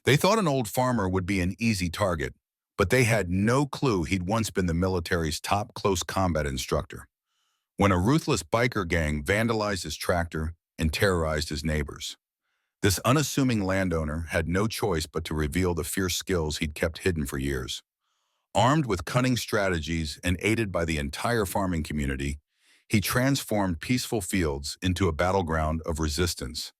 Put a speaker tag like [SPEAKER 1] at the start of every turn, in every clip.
[SPEAKER 1] They thought an old farmer would be an easy target, but they had no clue he'd once been the military's top close combat instructor. When a ruthless biker gang vandalized his tractor and terrorized his neighbors, this unassuming landowner had no choice but to reveal the fierce skills he'd kept hidden for years. Armed with cunning strategies and aided by the entire farming community, he transformed peaceful fields into a battleground of resistance.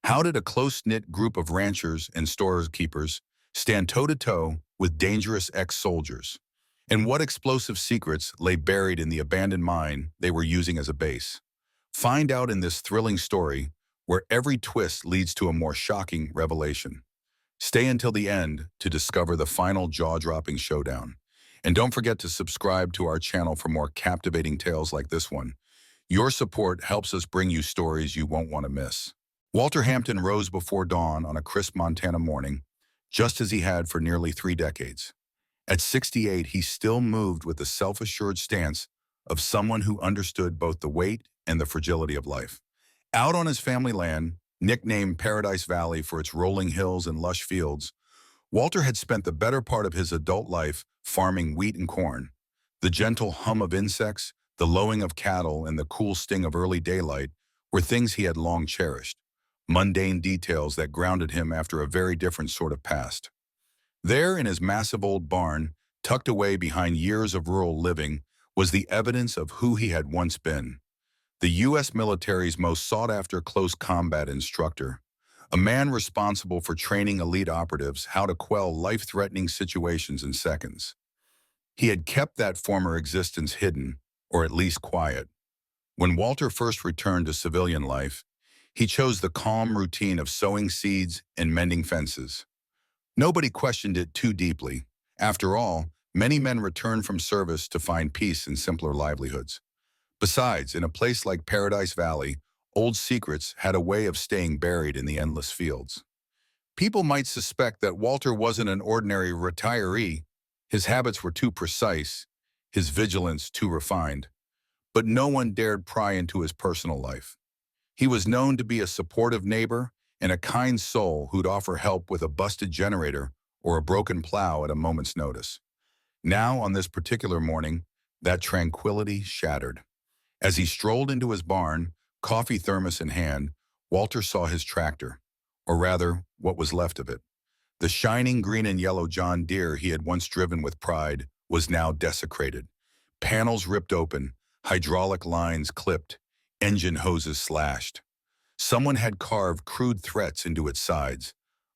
[SPEAKER 1] How did a close-knit group of ranchers and storekeepers stand toe-to-toe with dangerous ex-soldiers? And what explosive secrets lay buried in the abandoned mine they were using as a base? Find out in this thrilling story, where every twist leads to a more shocking revelation. Stay until the end to discover the final jaw-dropping showdown. And don't forget to subscribe to our channel for more captivating tales like this one. Your support helps us bring you stories you won't want to miss. Walter Hampton rose before dawn on a crisp Montana morning, just as he had for nearly 3 decades. At 68, he still moved with the self-assured stance of someone who understood both the weight and the fragility of life. Out on his family land, nicknamed Paradise Valley for its rolling hills and lush fields, Walter had spent the better part of his adult life farming wheat and corn. The gentle hum of insects, the lowing of cattle, and the cool sting of early daylight were things he had long cherished, mundane details that grounded him after a very different sort of past. There in his massive old barn, tucked away behind years of rural living, was the evidence of who he had once been. The U.S. military's most sought-after close combat instructor, a man responsible for training elite operatives how to quell life-threatening situations in seconds. He had kept that former existence hidden, or at least quiet. When Walter first returned to civilian life, he chose the calm routine of sowing seeds and mending fences. Nobody questioned it too deeply. After all, many men return from service to find peace in simpler livelihoods. Besides, in a place like Paradise Valley, old secrets had a way of staying buried in the endless fields. People might suspect that Walter wasn't an ordinary retiree. His habits were too precise, his vigilance too refined. But no one dared pry into his personal life. He was known to be a supportive neighbor and a kind soul who'd offer help with a busted generator or a broken plow at a moment's notice. Now, on this particular morning, that tranquility shattered. As he strolled into his barn, coffee thermos in hand, Walter saw his tractor, or rather, what was left of it. The shining green and yellow John Deere he had once driven with pride was now desecrated. Panels ripped open, hydraulic lines clipped, engine hoses slashed. Someone had carved crude threats into its sides,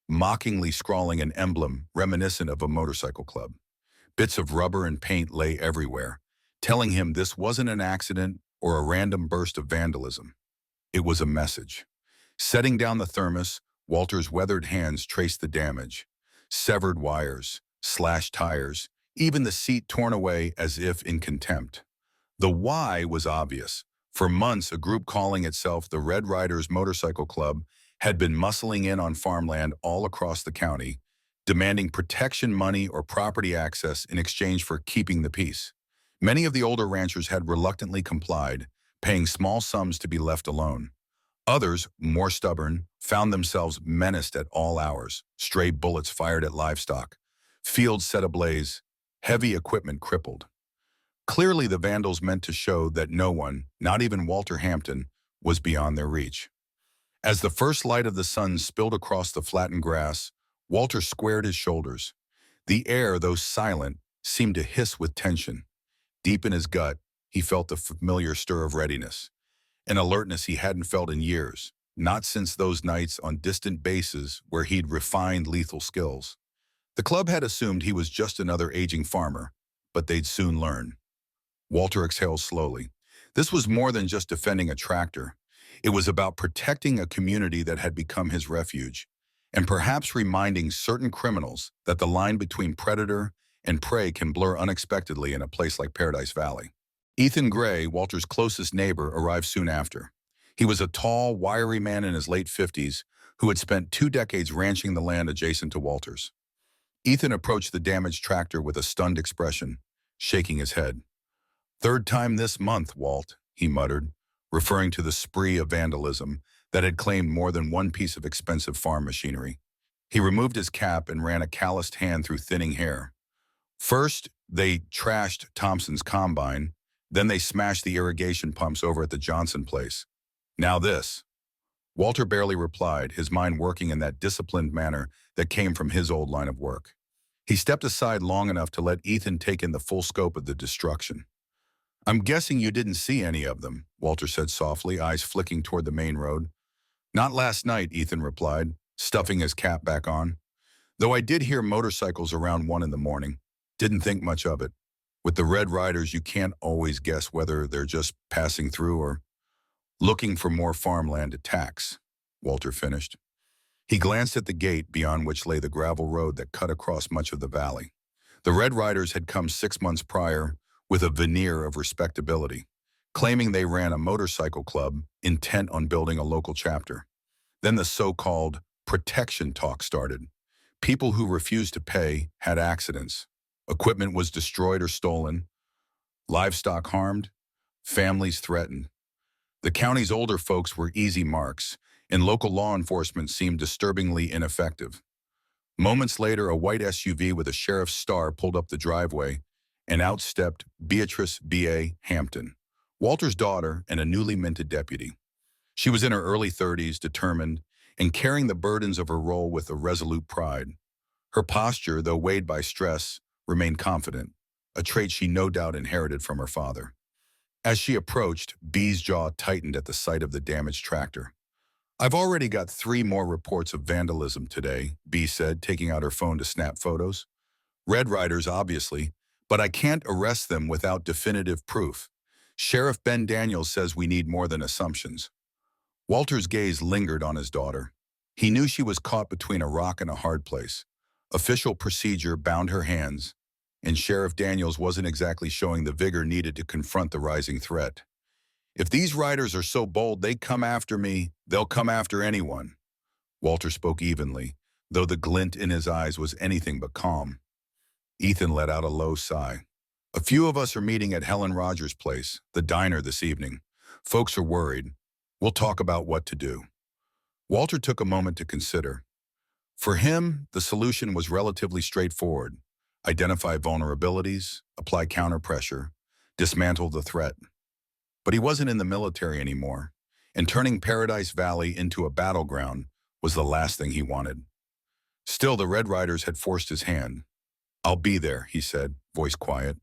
[SPEAKER 1] mockingly scrawling an emblem reminiscent of a motorcycle club. Bits of rubber and paint lay everywhere, telling him this wasn't an accident or a random burst of vandalism. It was a message. Setting down the thermos, Walter's weathered hands traced the damage. Severed wires, slashed tires, even the seat torn away as if in contempt. The why was obvious. For months, a group calling itself the Red Riders Motorcycle Club had been muscling in on farmland all across the county, demanding protection money or property access in exchange for keeping the peace. Many of the older ranchers had reluctantly complied, paying small sums to be left alone. Others, more stubborn, found themselves menaced at all hours, stray bullets fired at livestock, fields set ablaze, heavy equipment crippled. Clearly, the vandals meant to show that no one, not even Walter Hampton, was beyond their reach. As the first light of the sun spilled across the flattened grass, Walter squared his shoulders. The air, though silent, seemed to hiss with tension. Deep in his gut, he felt the familiar stir of readiness, an alertness he hadn't felt in years, not since those nights on distant bases where he'd refined lethal skills. The club had assumed he was just another aging farmer, but they'd soon learn. Walter exhaled slowly. This was more than just defending a tractor. It was about protecting a community that had become his refuge, and perhaps reminding certain criminals that the line between predator and prey can blur unexpectedly in a place like Paradise Valley. Ethan Gray, Walter's closest neighbor, arrived soon after. He was a tall, wiry man in his late 50s who had spent 2 decades ranching the land adjacent to Walter's. Ethan approached the damaged tractor with a stunned expression, shaking his head. "Third time this month, Walt," he muttered, referring to the spree of vandalism that had claimed more than one piece of expensive farm machinery. He removed his cap and ran a calloused hand through thinning hair. First, they trashed Thompson's combine, then they smashed the irrigation pumps over at the Johnson place. Now this. Walter barely replied, his mind working in that disciplined manner that came from his old line of work. He stepped aside long enough to let Ethan take in the full scope of the destruction. "I'm guessing you didn't see any of them," Walter said softly, eyes flicking toward the main road. "Not last night," Ethan replied, stuffing his cap back on. "Though I did hear motorcycles around 1 in the morning. Didn't think much of it. With the Red Riders, you can't always guess whether they're just passing through or looking for more farmland to tax," Walter finished. He glanced at the gate beyond which lay the gravel road that cut across much of the valley. The Red Riders had come 6 months prior with a veneer of respectability, claiming they ran a motorcycle club intent on building a local chapter. Then the so-called protection talk started. People who refused to pay had accidents. Equipment was destroyed or stolen, livestock harmed, families threatened. The county's older folks were easy marks, and local law enforcement seemed disturbingly ineffective. Moments later, a white SUV with a sheriff's star pulled up the driveway, and out stepped Beatrice B.A. Hampton, Walter's daughter and a newly minted deputy. She was in her early 30s, determined, and carrying the burdens of her role with a resolute pride. Her posture, though weighed by stress, remained confident, a trait she no doubt inherited from her father. As she approached, B's jaw tightened at the sight of the damaged tractor. "I've already got 3 more reports of vandalism today," B said, taking out her phone to snap photos. "Red Riders, obviously, but I can't arrest them without definitive proof. Sheriff Ben Daniels says we need more than assumptions." Walter's gaze lingered on his daughter. He knew she was caught between a rock and a hard place. Official procedure bound her hands, and Sheriff Daniels wasn't exactly showing the vigor needed to confront the rising threat. "If these riders are so bold they come after me, they'll come after anyone." Walter spoke evenly, though the glint in his eyes was anything but calm. Ethan let out a low sigh. "A few of us are meeting at Helen Rogers' place, the diner, this evening. Folks are worried. We'll talk about what to do." Walter took a moment to consider. For him, the solution was relatively straightforward. Identify vulnerabilities, apply counter-pressure, dismantle the threat. But he wasn't in the military anymore, and turning Paradise Valley into a battleground was the last thing he wanted. Still, the Red Riders had forced his hand. "I'll be there," he said, voice quiet.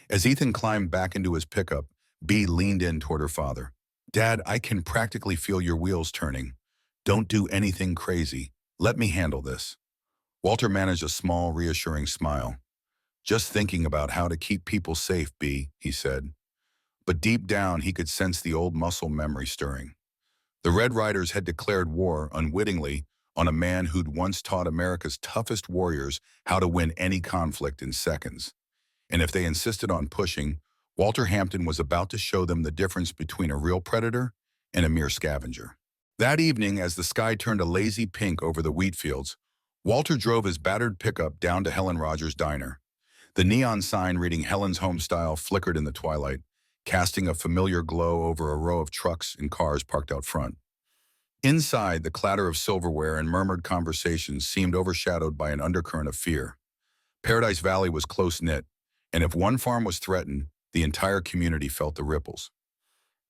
[SPEAKER 1] As Ethan climbed back into his pickup, Bee leaned in toward her father. "Dad, I can practically feel your wheels turning. Don't do anything crazy. Let me handle this." Walter managed a small, reassuring smile. "Just thinking about how to keep people safe, B," he said. But deep down, he could sense the old muscle memory stirring. The Red Riders had declared war, unwittingly, on a man who'd once taught America's toughest warriors how to win any conflict in seconds. And if they insisted on pushing, Walter Hampton was about to show them the difference between a real predator and a mere scavenger. That evening, as the sky turned a lazy pink over the wheat fields, Walter drove his battered pickup down to Helen Rogers' diner. The neon sign reading Helen's Homestyle flickered in the twilight, casting a familiar glow over a row of trucks and cars parked out front. Inside, the clatter of silverware and murmured conversations seemed overshadowed by an undercurrent of fear. Paradise Valley was close-knit, and if one farm was threatened, the entire community felt the ripples.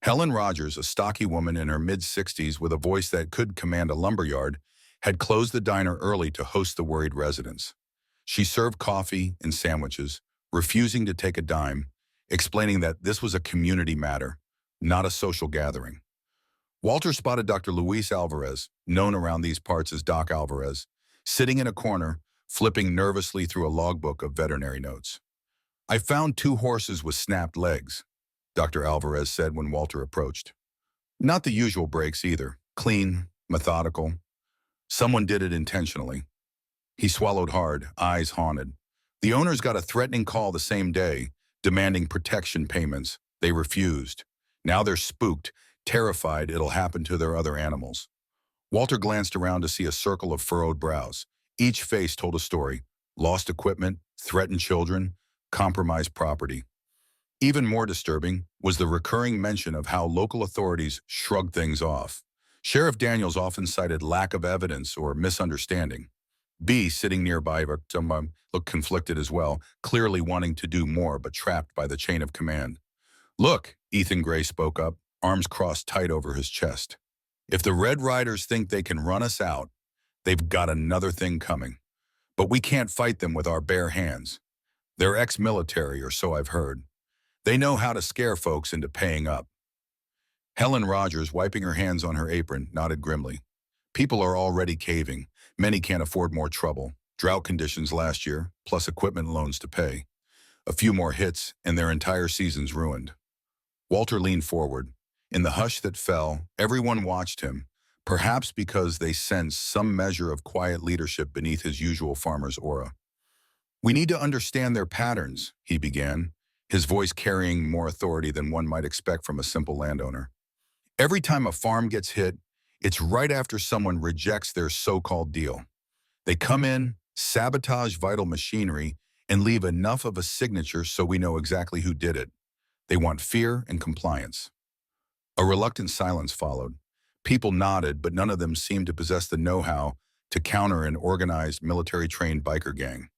[SPEAKER 1] Helen Rogers, a stocky woman in her mid-60s with a voice that could command a lumberyard, had closed the diner early to host the worried residents. She served coffee and sandwiches, refusing to take a dime, explaining that this was a community matter, not a social gathering. Walter spotted Dr. Luis Alvarez, known around these parts as Doc Alvarez, sitting in a corner, flipping nervously through a logbook of veterinary notes. "I found 2 horses with snapped legs," Dr. Alvarez said when Walter approached. "Not the usual breaks either. Clean, methodical. Someone did it intentionally." He swallowed hard, eyes haunted. "The owners got a threatening call the same day, demanding protection payments. They refused. Now they're spooked, terrified it'll happen to their other animals." Walter glanced around to see a circle of furrowed brows. Each face told a story. Lost equipment, threatened children, compromised property. Even more disturbing was the recurring mention of how local authorities shrugged things off. Sheriff Daniels often cited lack of evidence or misunderstanding. B, sitting nearby, but someone looked conflicted as well, clearly wanting to do more but trapped by the chain of command. Look, Ethan Gray spoke up, arms crossed tight over his chest. If the Red Riders think they can run us out, they've got another thing coming. But we can't fight them with our bare hands. They're ex-military, or so I've heard. They know how to scare folks into paying up. Helen Rogers, wiping her hands on her apron, nodded grimly. People are already caving. Many can't afford more trouble. Drought conditions last year, plus equipment loans to pay. A few more hits, and their entire season's ruined. Walter leaned forward. In the hush that fell, everyone watched him, perhaps because they sensed some measure of quiet leadership beneath his usual farmer's aura. We need to understand their patterns, he began, his voice carrying more authority than one might expect from a simple landowner. Every time a farm gets hit, it's right after someone rejects their so-called deal. They come in, sabotage vital machinery, and leave enough of a signature so we know exactly who did it. They want fear and compliance. A reluctant silence followed. People nodded, but none of them seemed to possess the know-how to counter an organized, military-trained biker gang.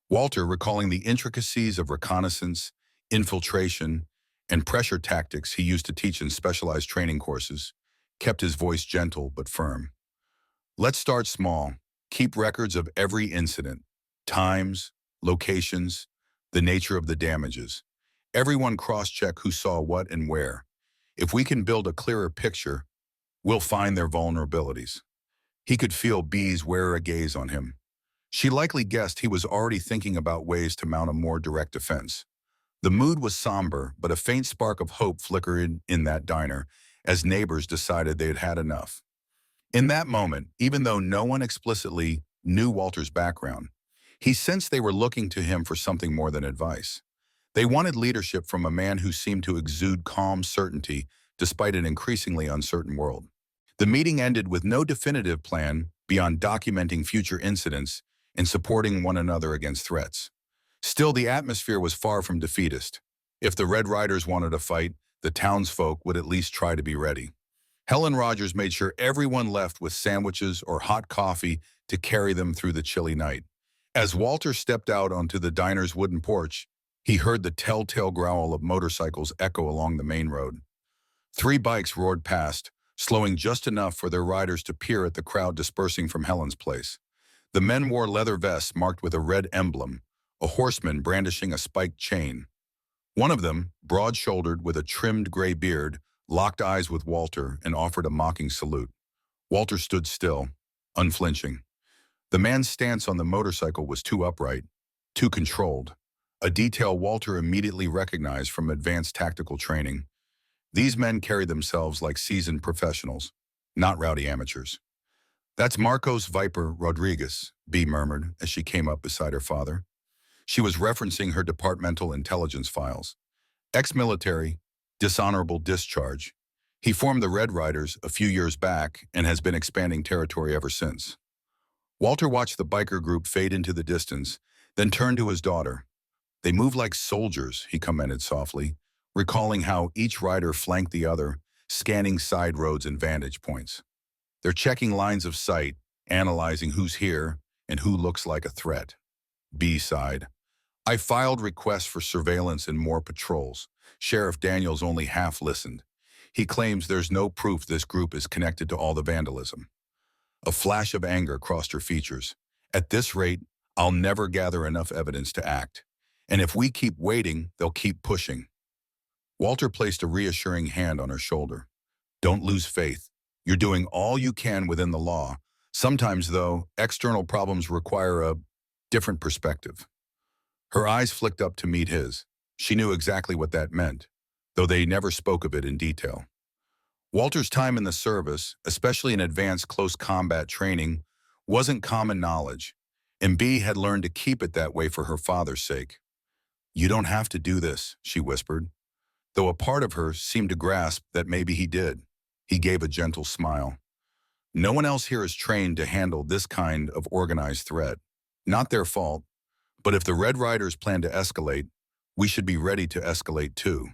[SPEAKER 1] Walter, recalling the intricacies of reconnaissance, infiltration, and pressure tactics he used to teach in specialized training courses, kept his voice gentle but firm. Let's start small. Keep records of every incident, times, locations, the nature of the damages. Everyone cross-check who saw what and where. If we can build a clearer picture, we'll find their vulnerabilities. He could feel Bee's wary gaze on him. She likely guessed he was already thinking about ways to mount a more direct defense. The mood was somber, but a faint spark of hope flickered in that diner as neighbors decided they had had enough. In that moment, even though no one explicitly knew Walter's background, he sensed they were looking to him for something more than advice. They wanted leadership from a man who seemed to exude calm certainty despite an increasingly uncertain world. The meeting ended with no definitive plan beyond documenting future incidents and supporting one another against threats. Still, the atmosphere was far from defeatist. If the Red Riders wanted a fight, the townsfolk would at least try to be ready. Helen Rogers made sure everyone left with sandwiches or hot coffee to carry them through the chilly night. As Walter stepped out onto the diner's wooden porch, he heard the telltale growl of motorcycles echo along the main road. 3 bikes roared past, slowing just enough for their riders to peer at the crowd dispersing from Helen's place. The men wore leather vests marked with a red emblem, a horseman brandishing a spiked chain. One of them, broad-shouldered with a trimmed gray beard, locked eyes with Walter and offered a mocking salute. Walter stood still, unflinching. The man's stance on the motorcycle was too upright, too controlled, a detail Walter immediately recognized from advanced tactical training. These men carried themselves like seasoned professionals, not rowdy amateurs. That's Marcos Viper Rodriguez, Bea murmured as she came up beside her father. She was referencing her departmental intelligence files. Ex-military, dishonorable discharge. He formed the Red Riders a few years back and has been expanding territory ever since. Walter watched the biker group fade into the distance, then turned to his daughter. They move like soldiers, he commented softly, recalling how each rider flanked the other, scanning side roads and vantage points. They're checking lines of sight, analyzing who's here and who looks like a threat. Bea sighed. I filed requests for surveillance and more patrols. Sheriff Daniels only half listened. He claims there's no proof this group is connected to all the vandalism. A flash of anger crossed her features. At this rate, I'll never gather enough evidence to act. And if we keep waiting, they'll keep pushing. Walter placed a reassuring hand on her shoulder. Don't lose faith. You're doing all you can within the law. Sometimes, though, external problems require a different perspective. Her eyes flicked up to meet his. She knew exactly what that meant, though they never spoke of it in detail. Walter's time in the service, especially in advanced close combat training, wasn't common knowledge, and Bea had learned to keep it that way for her father's sake. You don't have to do this, she whispered, though a part of her seemed to grasp that maybe he did. He gave a gentle smile. No one else here is trained to handle this kind of organized threat. Not their fault, but if the Red Riders plan to escalate, we should be ready to escalate too.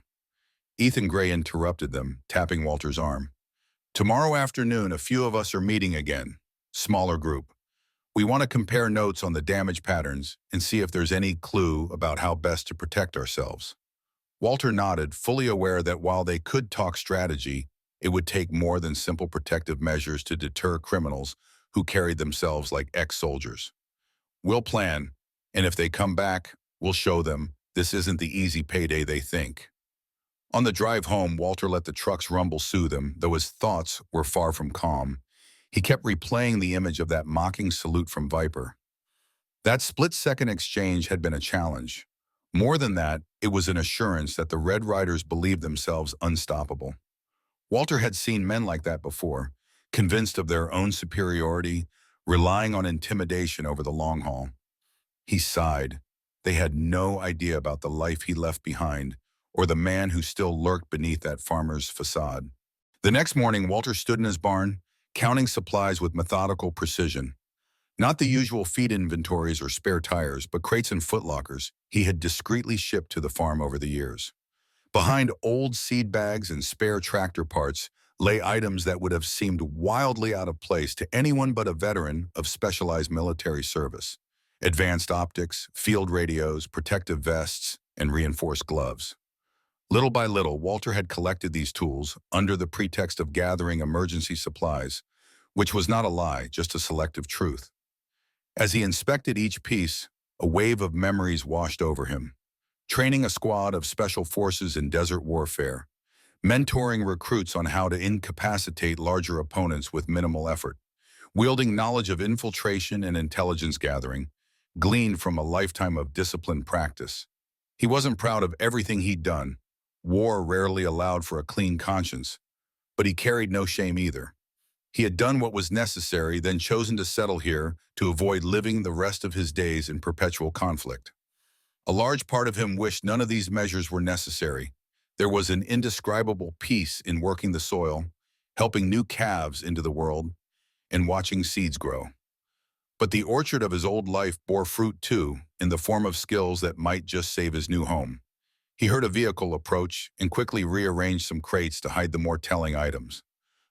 [SPEAKER 1] Ethan Gray interrupted them, tapping Walter's arm. Tomorrow afternoon, a few of us are meeting again. Smaller group. We want to compare notes on the damage patterns and see if there's any clue about how best to protect ourselves. Walter nodded, fully aware that while they could talk strategy, it would take more than simple protective measures to deter criminals who carried themselves like ex-soldiers. We'll plan, and if they come back, we'll show them this isn't the easy payday they think. On the drive home, Walter let the truck's rumble soothe him, though his thoughts were far from calm. He kept replaying the image of that mocking salute from Viper. That split-second exchange had been a challenge. More than that, it was an assurance that the Red Riders believed themselves unstoppable. Walter had seen men like that before, convinced of their own superiority, relying on intimidation over the long haul. He sighed. They had no idea about the life he left behind, or the man who still lurked beneath that farmer's facade. The next morning, Walter stood in his barn, counting supplies with methodical precision. Not the usual feed inventories or spare tires, but crates and footlockers he had discreetly shipped to the farm over the years. Behind old seed bags and spare tractor parts lay items that would have seemed wildly out of place to anyone but a veteran of specialized military service. Advanced optics, field radios, protective vests, and reinforced gloves. Little by little, Walter had collected these tools under the pretext of gathering emergency supplies, which was not a lie, just a selective truth. As he inspected each piece, a wave of memories washed over him. Training a squad of special forces in desert warfare, mentoring recruits on how to incapacitate larger opponents with minimal effort, wielding knowledge of infiltration and intelligence gathering, gleaned from a lifetime of disciplined practice. He wasn't proud of everything he'd done. War rarely allowed for a clean conscience, but he carried no shame either. He had done what was necessary, then chosen to settle here to avoid living the rest of his days in perpetual conflict. A large part of him wished none of these measures were necessary. There was an indescribable peace in working the soil, helping new calves into the world, and watching seeds grow. But the orchard of his old life bore fruit too, in the form of skills that might just save his new home. He heard a vehicle approach and quickly rearranged some crates to hide the more telling items.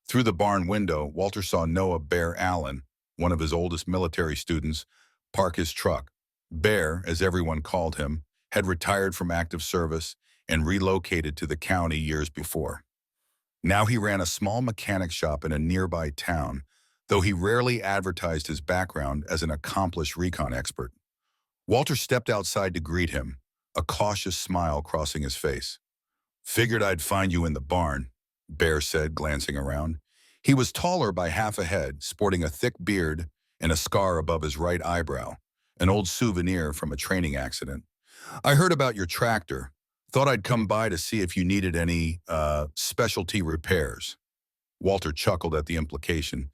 [SPEAKER 1] Through the barn window, Walter saw Noah Bear Allen, one of his oldest military students, park his truck. Bear, as everyone called him, had retired from active service and relocated to the county years before. Now he ran a small mechanic shop in a nearby town, though he rarely advertised his background as an accomplished recon expert. Walter stepped outside to greet him, a cautious smile crossing his face. "Figured I'd find you in the barn," Bear said, glancing around. He was taller by half a head, sporting a thick beard and a scar above his right eyebrow, an old souvenir from a training accident. "I heard about your tractor. Thought I'd come by to see if you needed any, specialty repairs." Walter chuckled at the implication.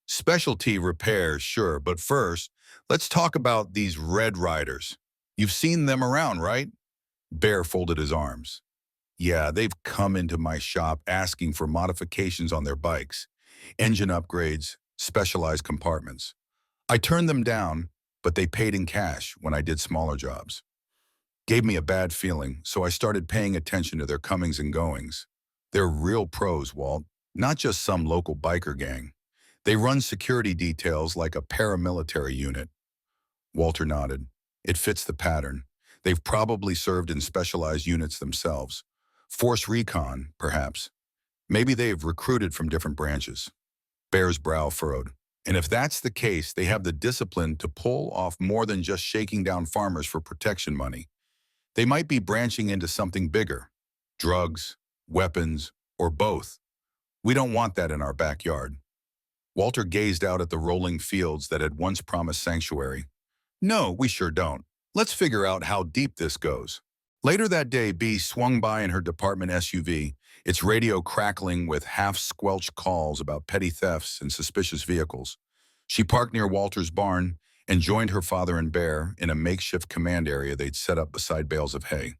[SPEAKER 1] "Specialty repairs, sure, but first, let's talk about these Red Riders. You've seen them around, right?" Bear folded his arms. "Yeah, they've come into my shop asking for modifications on their bikes, engine upgrades, specialized compartments. I turned them down, but they paid in cash when I did smaller jobs. Gave me a bad feeling, so I started paying attention to their comings and goings. They're real pros, Walt, not just some local biker gang. They run security details like a paramilitary unit." Walter nodded. "It fits the pattern. They've probably served in specialized units themselves. Force recon, perhaps. Maybe they've recruited from different branches." Bear's brow furrowed. "And if that's the case, they have the discipline to pull off more than just shaking down farmers for protection money. They might be branching into something bigger. Drugs, weapons, or both. We don't want that in our backyard." Walter gazed out at the rolling fields that had once promised sanctuary. "No, we sure don't. Let's figure out how deep this goes." Later that day, Bee swung by in her department SUV, its radio crackling with half-squelched calls about petty thefts and suspicious vehicles. She parked near Walter's barn and joined her father and Bear in a makeshift command area they'd set up beside bales of hay.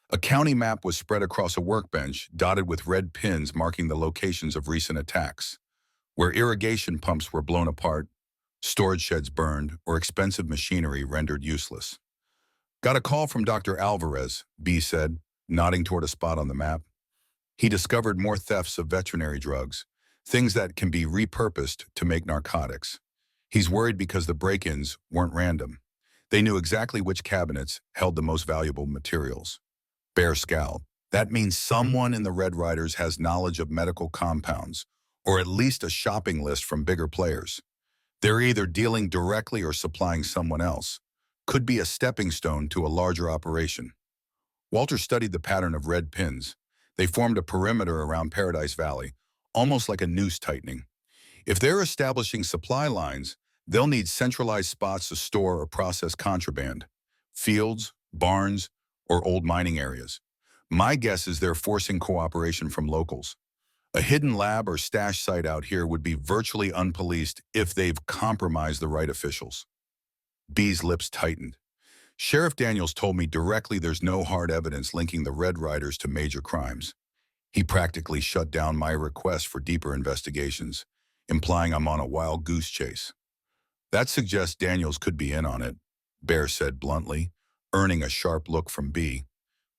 [SPEAKER 1] A county map was spread across a workbench, dotted with red pins marking the locations of recent attacks, where irrigation pumps were blown apart, storage sheds burned, or expensive machinery rendered useless. "Got a call from Dr. Alvarez," B said, nodding toward a spot on the map. "He discovered more thefts of veterinary drugs, things that can be repurposed to make narcotics. He's worried because the break-ins weren't random. They knew exactly which cabinets held the most valuable materials. Bear scowled. That means someone in the Red Riders has knowledge of medical compounds, or at least a shopping list from bigger players. They're either dealing directly or supplying someone else. Could be a stepping stone to a larger operation. Walter studied the pattern of red pins. They formed a perimeter around Paradise Valley, almost like a noose tightening. If they're establishing supply lines, they'll need centralized spots to store or process contraband. Fields, barns, or old mining areas. My guess is they're forcing cooperation from locals. A hidden lab or stash site out here would be virtually unpoliced if they've compromised the right officials. B's lips tightened. Sheriff Daniels told me directly there's no hard evidence linking the Red Riders to major crimes. He practically shut down my request for deeper investigations, implying I'm on a wild goose chase. That suggests Daniels could be in on it, Bear said bluntly, earning a sharp look from B.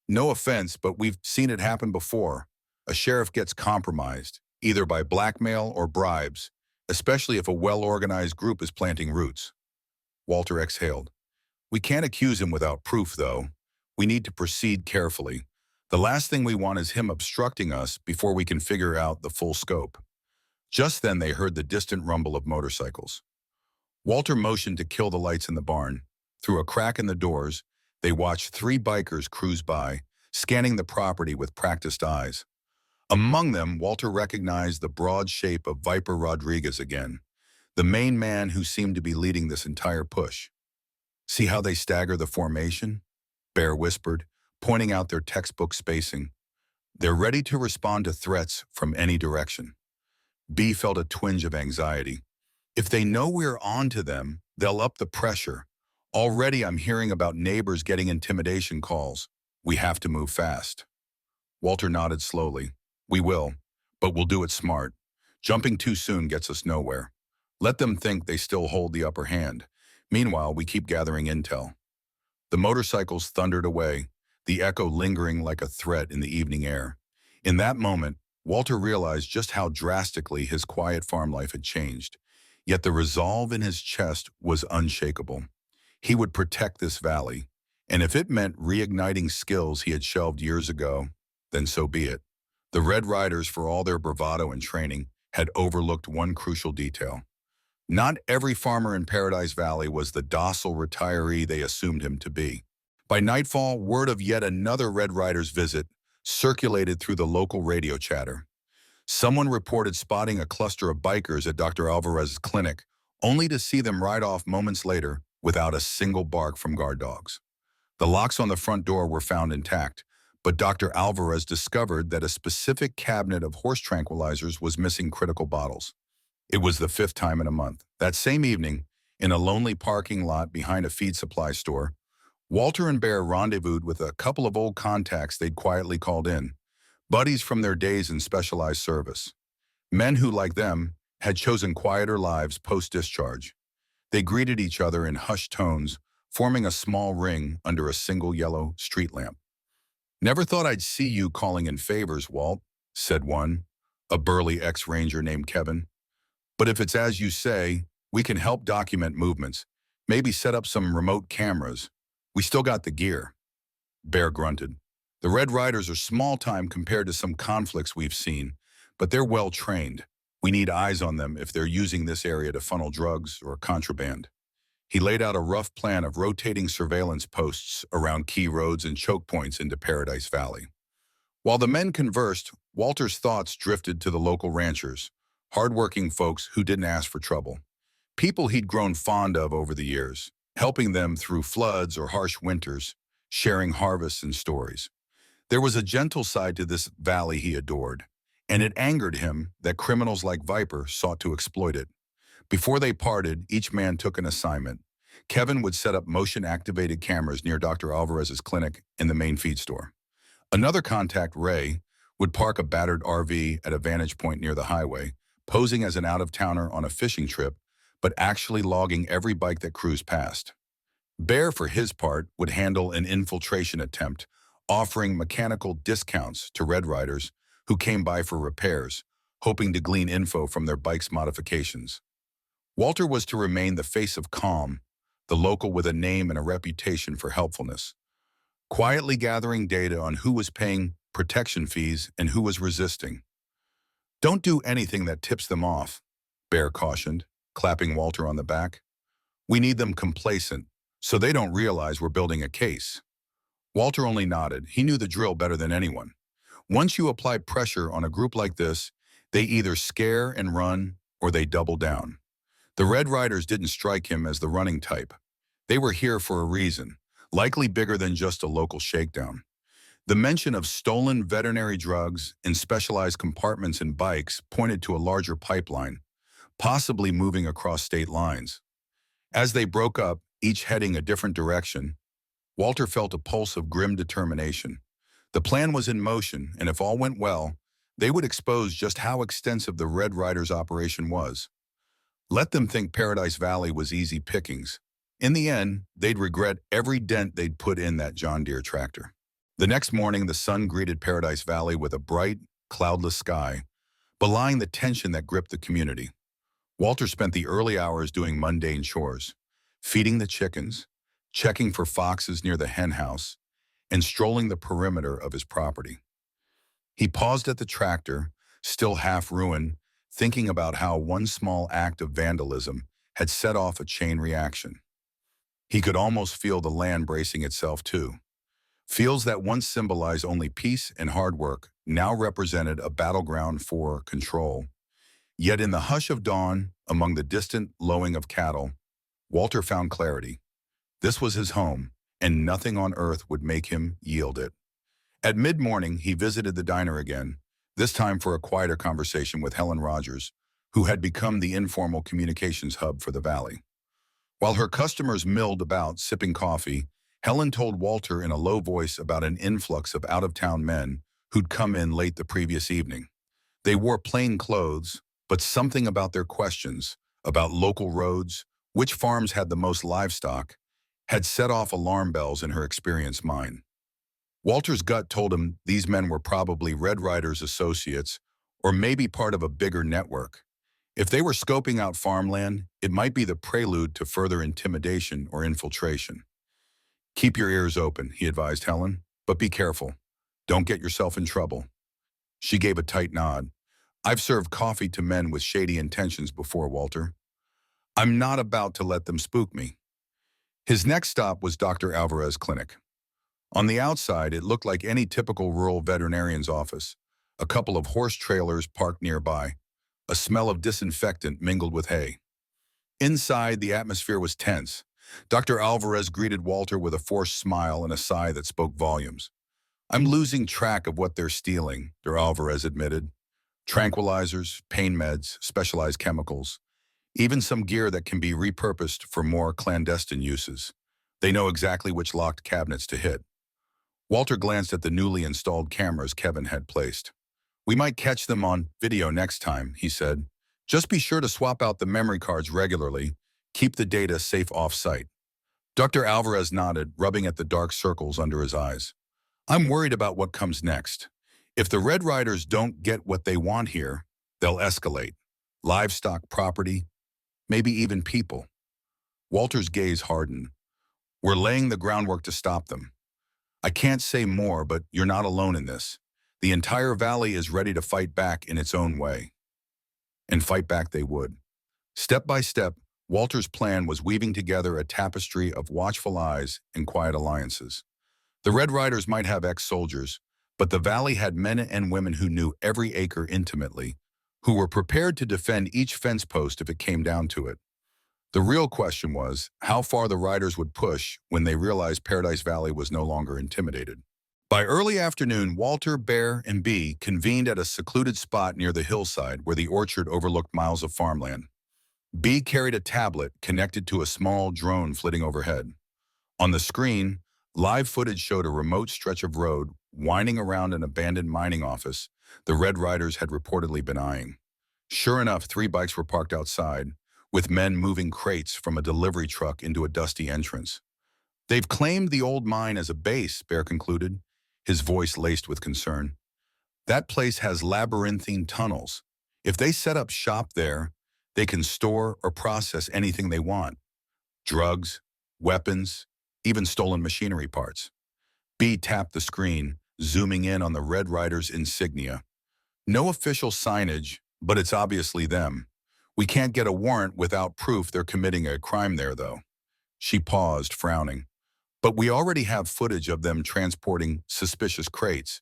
[SPEAKER 1] No offense, but we've seen it happen before. A sheriff gets compromised, either by blackmail or bribes, especially if a well-organized group is planting roots. Walter exhaled. We can't accuse him without proof, though. We need to proceed carefully. The last thing we want is him obstructing us before we can figure out the full scope. Just then they heard the distant rumble of motorcycles. Walter motioned to kill the lights in the barn. Through a crack in the doors, they watched three bikers cruise by, scanning the property with practiced eyes. Among them, Walter recognized the broad shape of Viper Rodriguez again, the main man who seemed to be leading this entire push. See how they stagger the formation? Bear whispered, pointing out their textbook spacing. They're ready to respond to threats from any direction. B felt a twinge of anxiety. If they know we're on to them, they'll up the pressure. Already I'm hearing about neighbors getting intimidation calls. We have to move fast. Walter nodded slowly. We will, but we'll do it smart. Jumping too soon gets us nowhere. Let them think they still hold the upper hand. Meanwhile, we keep gathering intel. The motorcycles thundered away, the echo lingering like a threat in the evening air. In that moment, Walter realized just how drastically his quiet farm life had changed. Yet the resolve in his chest was unshakable. He would protect this valley, and if it meant reigniting skills he had shelved years ago, then so be it. The Red Riders, for all their bravado and training, had overlooked one crucial detail. Not every farmer in Paradise Valley was the docile retiree they assumed him to be. By nightfall, word of yet another Red Riders visit circulated through the local radio chatter. Someone reported spotting a cluster of bikers at Dr. Alvarez's clinic, only to see them ride off moments later without a single bark from guard dogs. The locks on the front door were found intact, but Dr. Alvarez discovered that a specific cabinet of horse tranquilizers was missing critical bottles. It was the fifth time in a month. That same evening, in a lonely parking lot behind a feed supply store, Walter and Bear rendezvoused with a couple of old contacts they'd quietly called in, buddies from their days in specialized service. Men who, like them, had chosen quieter lives post-discharge. They greeted each other in hushed tones, forming a small ring under a single yellow street lamp. "Never thought I'd see you calling in favors, Walt," said one, a burly ex-ranger named Kevin. "But if it's as you say, we can help document movements, maybe set up some remote cameras. We still got the gear." Bear grunted. "The Red Riders are small time compared to some conflicts we've seen, but they're well trained. We need eyes on them if they're using this area to funnel drugs or contraband." He laid out a rough plan of rotating surveillance posts around key roads and choke points into Paradise Valley. While the men conversed, Walter's thoughts drifted to the local ranchers, hardworking folks who didn't ask for trouble. People he'd grown fond of over the years, helping them through floods or harsh winters, sharing harvests and stories. There was a gentle side to this valley he adored, and it angered him that criminals like Viper sought to exploit it. Before they parted, each man took an assignment. Kevin would set up motion-activated cameras near Dr. Alvarez's clinic in the main feed store. Another contact, Ray, would park a battered RV at a vantage point near the highway, posing as an out-of-towner on a fishing trip, but actually logging every bike that cruised past. Bear, for his part, would handle an infiltration attempt, offering mechanical discounts to Red Riders who came by for repairs, hoping to glean info from their bike's modifications. Walter was to remain the face of calm, the local with a name and a reputation for helpfulness, quietly gathering data on who was paying protection fees and who was resisting. "Don't do anything that tips them off," Bear cautioned, clapping Walter on the back. "We need them complacent, so they don't realize we're building a case." Walter only nodded. He knew the drill better than anyone. Once you apply pressure on a group like this, they either scare and run or they double down. The Red Riders didn't strike him as the running type. They were here for a reason, likely bigger than just a local shakedown. The mention of stolen veterinary drugs and specialized compartments in bikes pointed to a larger pipeline, possibly moving across state lines. As they broke up, each heading a different direction, Walter felt a pulse of grim determination. The plan was in motion, and if all went well, they would expose just how extensive the Red Riders' operation was. Let them think Paradise Valley was easy pickings. In the end, they'd regret every dent they'd put in that John Deere tractor. The next morning, the sun greeted Paradise Valley with a bright, cloudless sky, belying the tension that gripped the community. Walter spent the early hours doing mundane chores, feeding the chickens, checking for foxes near the hen house, and strolling the perimeter of his property. He paused at the tractor, still half ruined, thinking about how one small act of vandalism had set off a chain reaction. He could almost feel the land bracing itself too. Fields that once symbolized only peace and hard work now represented a battleground for control. Yet in the hush of dawn, among the distant lowing of cattle, Walter found clarity. This was his home, and nothing on earth would make him yield it. At mid-morning, he visited the diner again, this time for a quieter conversation with Helen Rogers, who had become the informal communications hub for the valley. While her customers milled about, sipping coffee, Helen told Walter in a low voice about an influx of out-of-town men who'd come in late the previous evening. They wore plain clothes, but something about their questions, about local roads, which farms had the most livestock, had set off alarm bells in her experienced mind. Walter's gut told him these men were probably Red Riders associates or maybe part of a bigger network. If they were scoping out farmland, it might be the prelude to further intimidation or infiltration. "Keep your ears open," he advised Helen, "but be careful. Don't get yourself in trouble." She gave a tight nod. "I've served coffee to men with shady intentions before, Walter. I'm not about to let them spook me." His next stop was Dr. Alvarez's clinic. On the outside, it looked like any typical rural veterinarian's office. A couple of horse trailers parked nearby, a smell of disinfectant mingled with hay. Inside, the atmosphere was tense. Dr. Alvarez greeted Walter with a forced smile and a sigh that spoke volumes. "I'm losing track of what they're stealing," Dr. Alvarez admitted. "Tranquilizers, pain meds, specialized chemicals, even some gear that can be repurposed for more clandestine uses. They know exactly which locked cabinets to hit." Walter glanced at the newly installed cameras Kevin had placed. "We might catch them on video next time," he said. "Just be sure to swap out the memory cards regularly. Keep the data safe off-site." Dr. Alvarez nodded, rubbing at the dark circles under his eyes. "I'm worried about what comes next. If the Red Riders don't get what they want here, they'll escalate. Livestock, property, maybe even people." Walter's gaze hardened. "We're laying the groundwork to stop them. I can't say more, but you're not alone in this. The entire valley is ready to fight back in its own way." And fight back they would. Step by step, Walter's plan was weaving together a tapestry of watchful eyes and quiet alliances. The Red Riders might have ex-soldiers, but the valley had men and women who knew every acre intimately, who were prepared to defend each fence post if it came down to it. The real question was how far the Riders would push when they realized Paradise Valley was no longer intimidated. By early afternoon, Walter, Bear, and Bee convened at a secluded spot near the hillside where the orchard overlooked miles of farmland. Bee carried a tablet connected to a small drone flitting overhead. On the screen, live footage showed a remote stretch of road winding around an abandoned mining office the Red Riders had reportedly been eyeing. Sure enough, 3 bikes were parked outside, with men moving crates from a delivery truck into a dusty entrance. "They've claimed the old mine as a base," Bear concluded, his voice laced with concern. "That place has labyrinthine tunnels. If they set up shop there, They can store or process anything they want: drugs, weapons, even stolen machinery parts. B tapped the screen, zooming in on the Red Riders insignia. No official signage, but it's obviously them. We can't get a warrant without proof they're committing a crime there, though. She paused, frowning. But we already have footage of them transporting suspicious crates.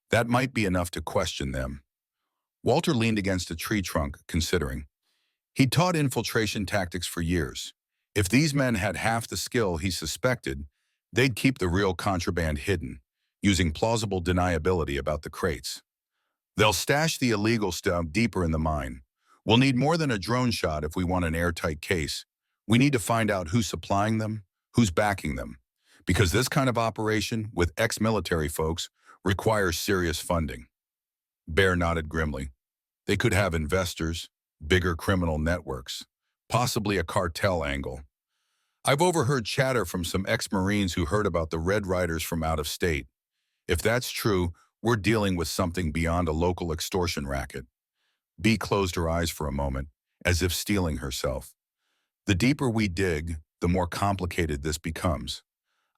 [SPEAKER 1] That might be enough to question them. Walter leaned against a tree trunk, considering. He'd taught infiltration tactics for years. If these men had half the skill he suspected, they'd keep the real contraband hidden, using plausible deniability about the crates. They'll stash the illegal stuff deeper in the mine. We'll need more than a drone shot if we want an airtight case. We need to find out who's supplying them, who's backing them. Because this kind of operation, with ex-military folks, requires serious funding. Bear nodded grimly. They could have investors, bigger criminal networks, possibly a cartel angle. I've overheard chatter from some ex-Marines who heard about the Red Riders from out of state. If that's true, we're dealing with something beyond a local extortion racket. Bee closed her eyes for a moment, as if steeling herself. The deeper we dig, the more complicated this becomes.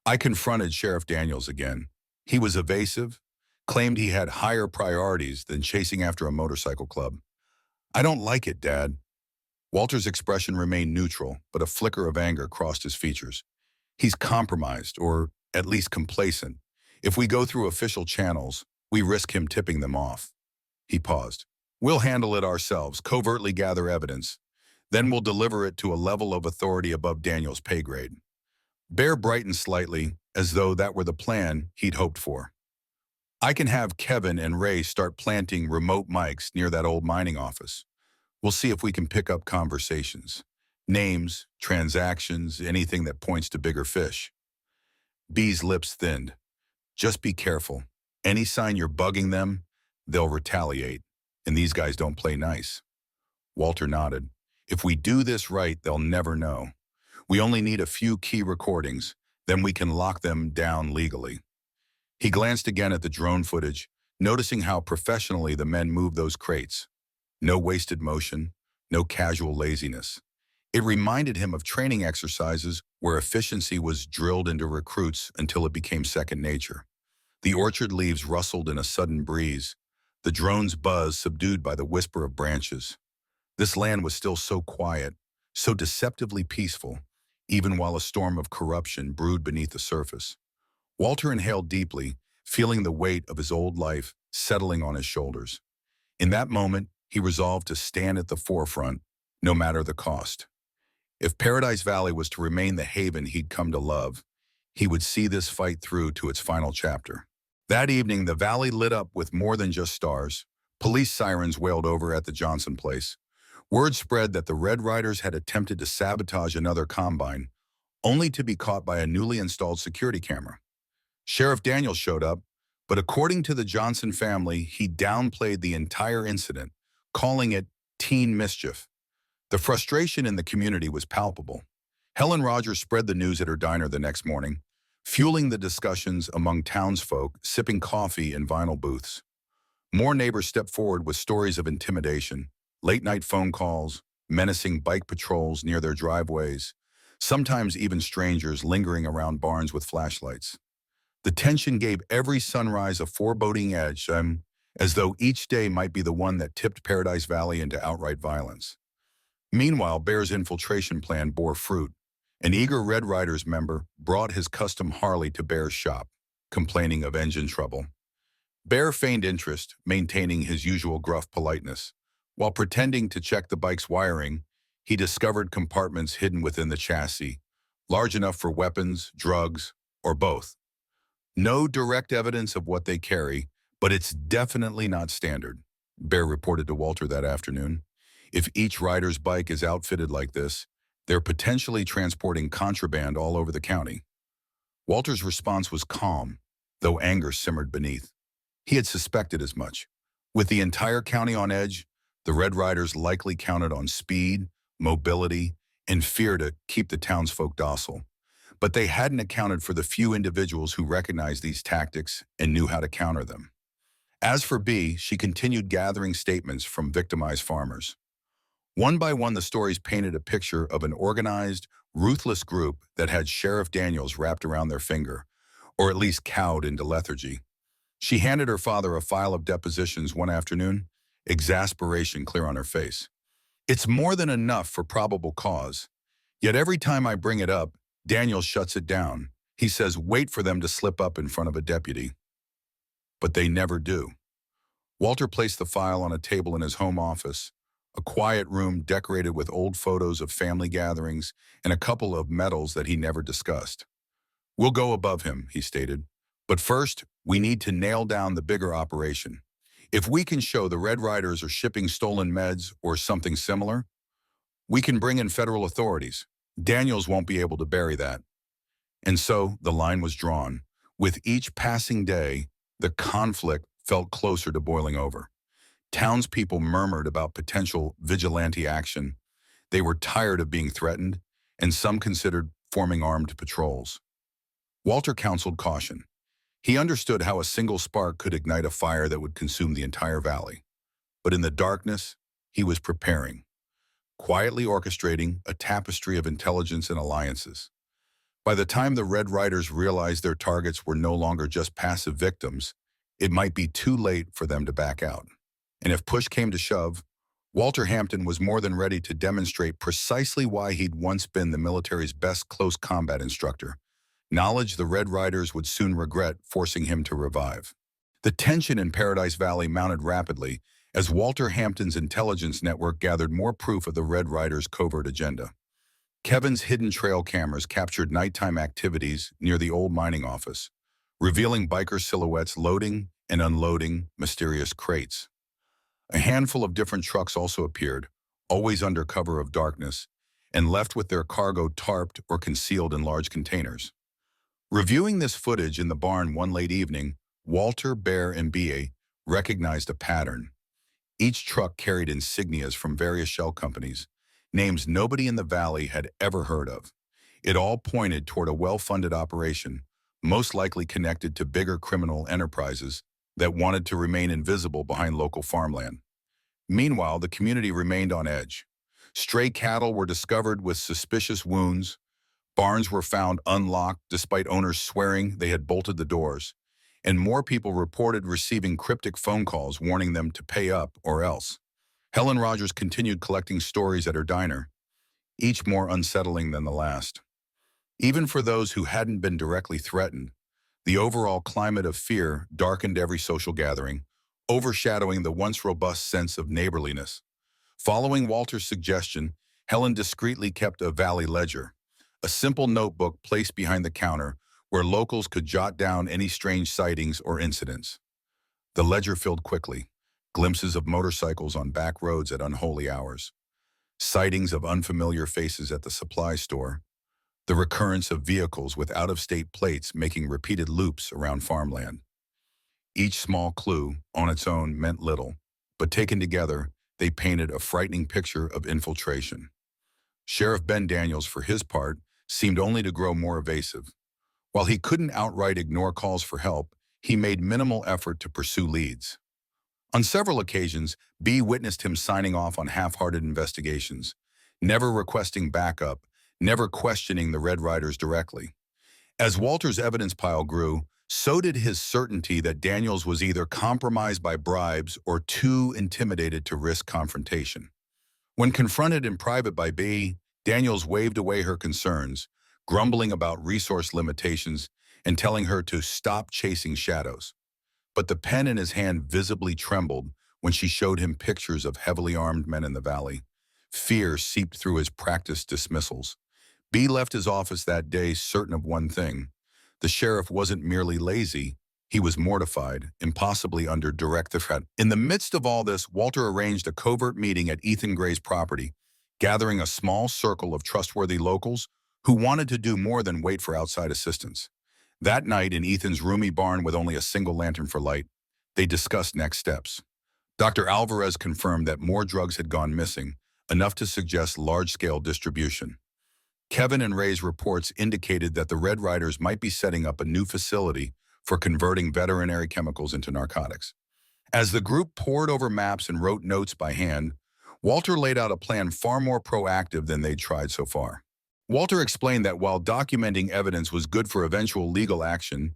[SPEAKER 1] I confronted Sheriff Daniels again. He was evasive, claimed he had higher priorities than chasing after a motorcycle club. I don't like it, Dad. Walter's expression remained neutral, but a flicker of anger crossed his features. He's compromised, or at least complacent. If we go through official channels, we risk him tipping them off. He paused. We'll handle it ourselves, covertly gather evidence. Then we'll deliver it to a level of authority above Daniel's pay grade. Bear brightened slightly, as though that were the plan he'd hoped for. I can have Kevin and Ray start planting remote mics near that old mining office. We'll see if we can pick up conversations. Names, transactions, anything that points to bigger fish. Bee's lips thinned. Just be careful. Any sign you're bugging them, they'll retaliate. And these guys don't play nice. Walter nodded. If we do this right, they'll never know. We only need a few key recordings, then we can lock them down legally. He glanced again at the drone footage, noticing how professionally the men moved those crates. No wasted motion, no casual laziness. It reminded him of training exercises where efficiency was drilled into recruits until it became second nature. The orchard leaves rustled in a sudden breeze, the drone's buzz subdued by the whisper of branches. This land was still so quiet, so deceptively peaceful, even while a storm of corruption brewed beneath the surface. Walter inhaled deeply, feeling the weight of his old life settling on his shoulders. In that moment, he resolved to stand at the forefront, no matter the cost. If Paradise Valley was to remain the haven he'd come to love, he would see this fight through to its final chapter. That evening, the valley lit up with more than just stars. Police sirens wailed over at the Johnson place. Word spread that the Red Riders had attempted to sabotage another combine, only to be caught by a newly installed security camera. Sheriff Daniels showed up, but according to the Johnson family, he downplayed the entire incident, calling it teen mischief. The frustration in the community was palpable. Helen Rogers spread the news at her diner the next morning, fueling the discussions among townsfolk sipping coffee in vinyl booths. More neighbors stepped forward with stories of intimidation, late-night phone calls, menacing bike patrols near their driveways, sometimes even strangers lingering around barns with flashlights. The tension gave every sunrise a foreboding edge, as though each day might be the one that tipped Paradise Valley into outright violence. Meanwhile, Bear's infiltration plan bore fruit. An eager Red Riders member brought his custom Harley to Bear's shop, complaining of engine trouble. Bear feigned interest, maintaining his usual gruff politeness. While pretending to check the bike's wiring, he discovered compartments hidden within the chassis, large enough for weapons, drugs, or both. No direct evidence of what they carry, but it's definitely not standard, Bear reported to Walter that afternoon. If each rider's bike is outfitted like this, they're potentially transporting contraband all over the county. Walter's response was calm, though anger simmered beneath. He had suspected as much. With the entire county on edge, the Red Riders likely counted on speed, mobility, and fear to keep the townsfolk docile. But they hadn't accounted for the few individuals who recognized these tactics and knew how to counter them. As for Bee, she continued gathering statements from victimized farmers. One by one, the stories painted a picture of an organized, ruthless group that had Sheriff Daniels wrapped around their finger, or at least cowed into lethargy. She handed her father a file of depositions one afternoon, exasperation clear on her face. It's more than enough for probable cause. Yet every time I bring it up, Daniel shuts it down. He says, wait for them to slip up in front of a deputy. But they never do. Walter placed the file on a table in his home office, a quiet room decorated with old photos of family gatherings and a couple of medals that he never discussed. We'll go above him, he stated. But first, we need to nail down the bigger operation. If we can show the Red Riders are shipping stolen meds or something similar, we can bring in federal authorities. Daniels won't be able to bury that. And so the line was drawn. With each passing day, the conflict felt closer to boiling over. Townspeople murmured about potential vigilante action. They were tired of being threatened, and some considered forming armed patrols. Walter counseled caution. He understood how a single spark could ignite a fire that would consume the entire valley. But in the darkness, he was preparing, quietly orchestrating a tapestry of intelligence and alliances. By the time the Red Riders realized their targets were no longer just passive victims, it might be too late for them to back out. And if push came to shove, Walter Hampton was more than ready to demonstrate precisely why he'd once been the military's best close combat instructor, knowledge the Red Riders would soon regret forcing him to revive. The tension in Paradise Valley mounted rapidly as Walter Hampton's intelligence network gathered more proof of the Red Riders' covert agenda. Kevin's hidden trail cameras captured nighttime activities near the old mining office, revealing biker silhouettes loading and unloading mysterious crates. A handful of different trucks also appeared, always under cover of darkness, and left with their cargo tarped or concealed in large containers. Reviewing this footage in the barn one late evening, Walter, Bear, and B.A. recognized a pattern. Each truck carried insignias from various shell companies, names nobody in the valley had ever heard of. It all pointed toward a well-funded operation, most likely connected to bigger criminal enterprises that wanted to remain invisible behind local farmland. Meanwhile, the community remained on edge. Stray cattle were discovered with suspicious wounds. Barns were found unlocked despite owners swearing they had bolted the doors. And more people reported receiving cryptic phone calls warning them to pay up or else. Helen Rogers continued collecting stories at her diner, each more unsettling than the last. Even for those who hadn't been directly threatened, the overall climate of fear darkened every social gathering, overshadowing the once robust sense of neighborliness. Following Walter's suggestion, Helen discreetly kept a valley ledger, a simple notebook placed behind the counter where locals could jot down any strange sightings or incidents. The ledger filled quickly, glimpses of motorcycles on back roads at unholy hours, sightings of unfamiliar faces at the supply store, the recurrence of vehicles with out-of-state plates making repeated loops around farmland. Each small clue, on its own, meant little, but taken together, they painted a frightening picture of infiltration. Sheriff Ben Daniels, for his part, seemed only to grow more evasive. While he couldn't outright ignore calls for help, he made minimal effort to pursue leads. On several occasions, B witnessed him signing off on half-hearted investigations, never requesting backup, never questioning the Red Riders directly. As Walter's evidence pile grew, so did his certainty that Daniels was either compromised by bribes or too intimidated to risk confrontation. When confronted in private by B, Daniels waved away her concerns, grumbling about resource limitations and telling her to stop chasing shadows. But the pen in his hand visibly trembled when she showed him pictures of heavily armed men in the valley. Fear seeped through his practiced dismissals. B left his office that day certain of one thing. The sheriff wasn't merely lazy, he was mortified, impossibly under direct threat. In the midst of all this, Walter arranged a covert meeting at Ethan Gray's property, gathering a small circle of trustworthy locals who wanted to do more than wait for outside assistance. That night, in Ethan's roomy barn with only a single lantern for light, they discussed next steps. Dr. Alvarez confirmed that more drugs had gone missing, enough to suggest large-scale distribution. Kevin and Ray's reports indicated that the Red Riders might be setting up a new facility for converting veterinary chemicals into narcotics. As the group pored over maps and wrote notes by hand, Walter laid out a plan far more proactive than they'd tried so far. Walter explained that while documenting evidence was good for eventual legal action,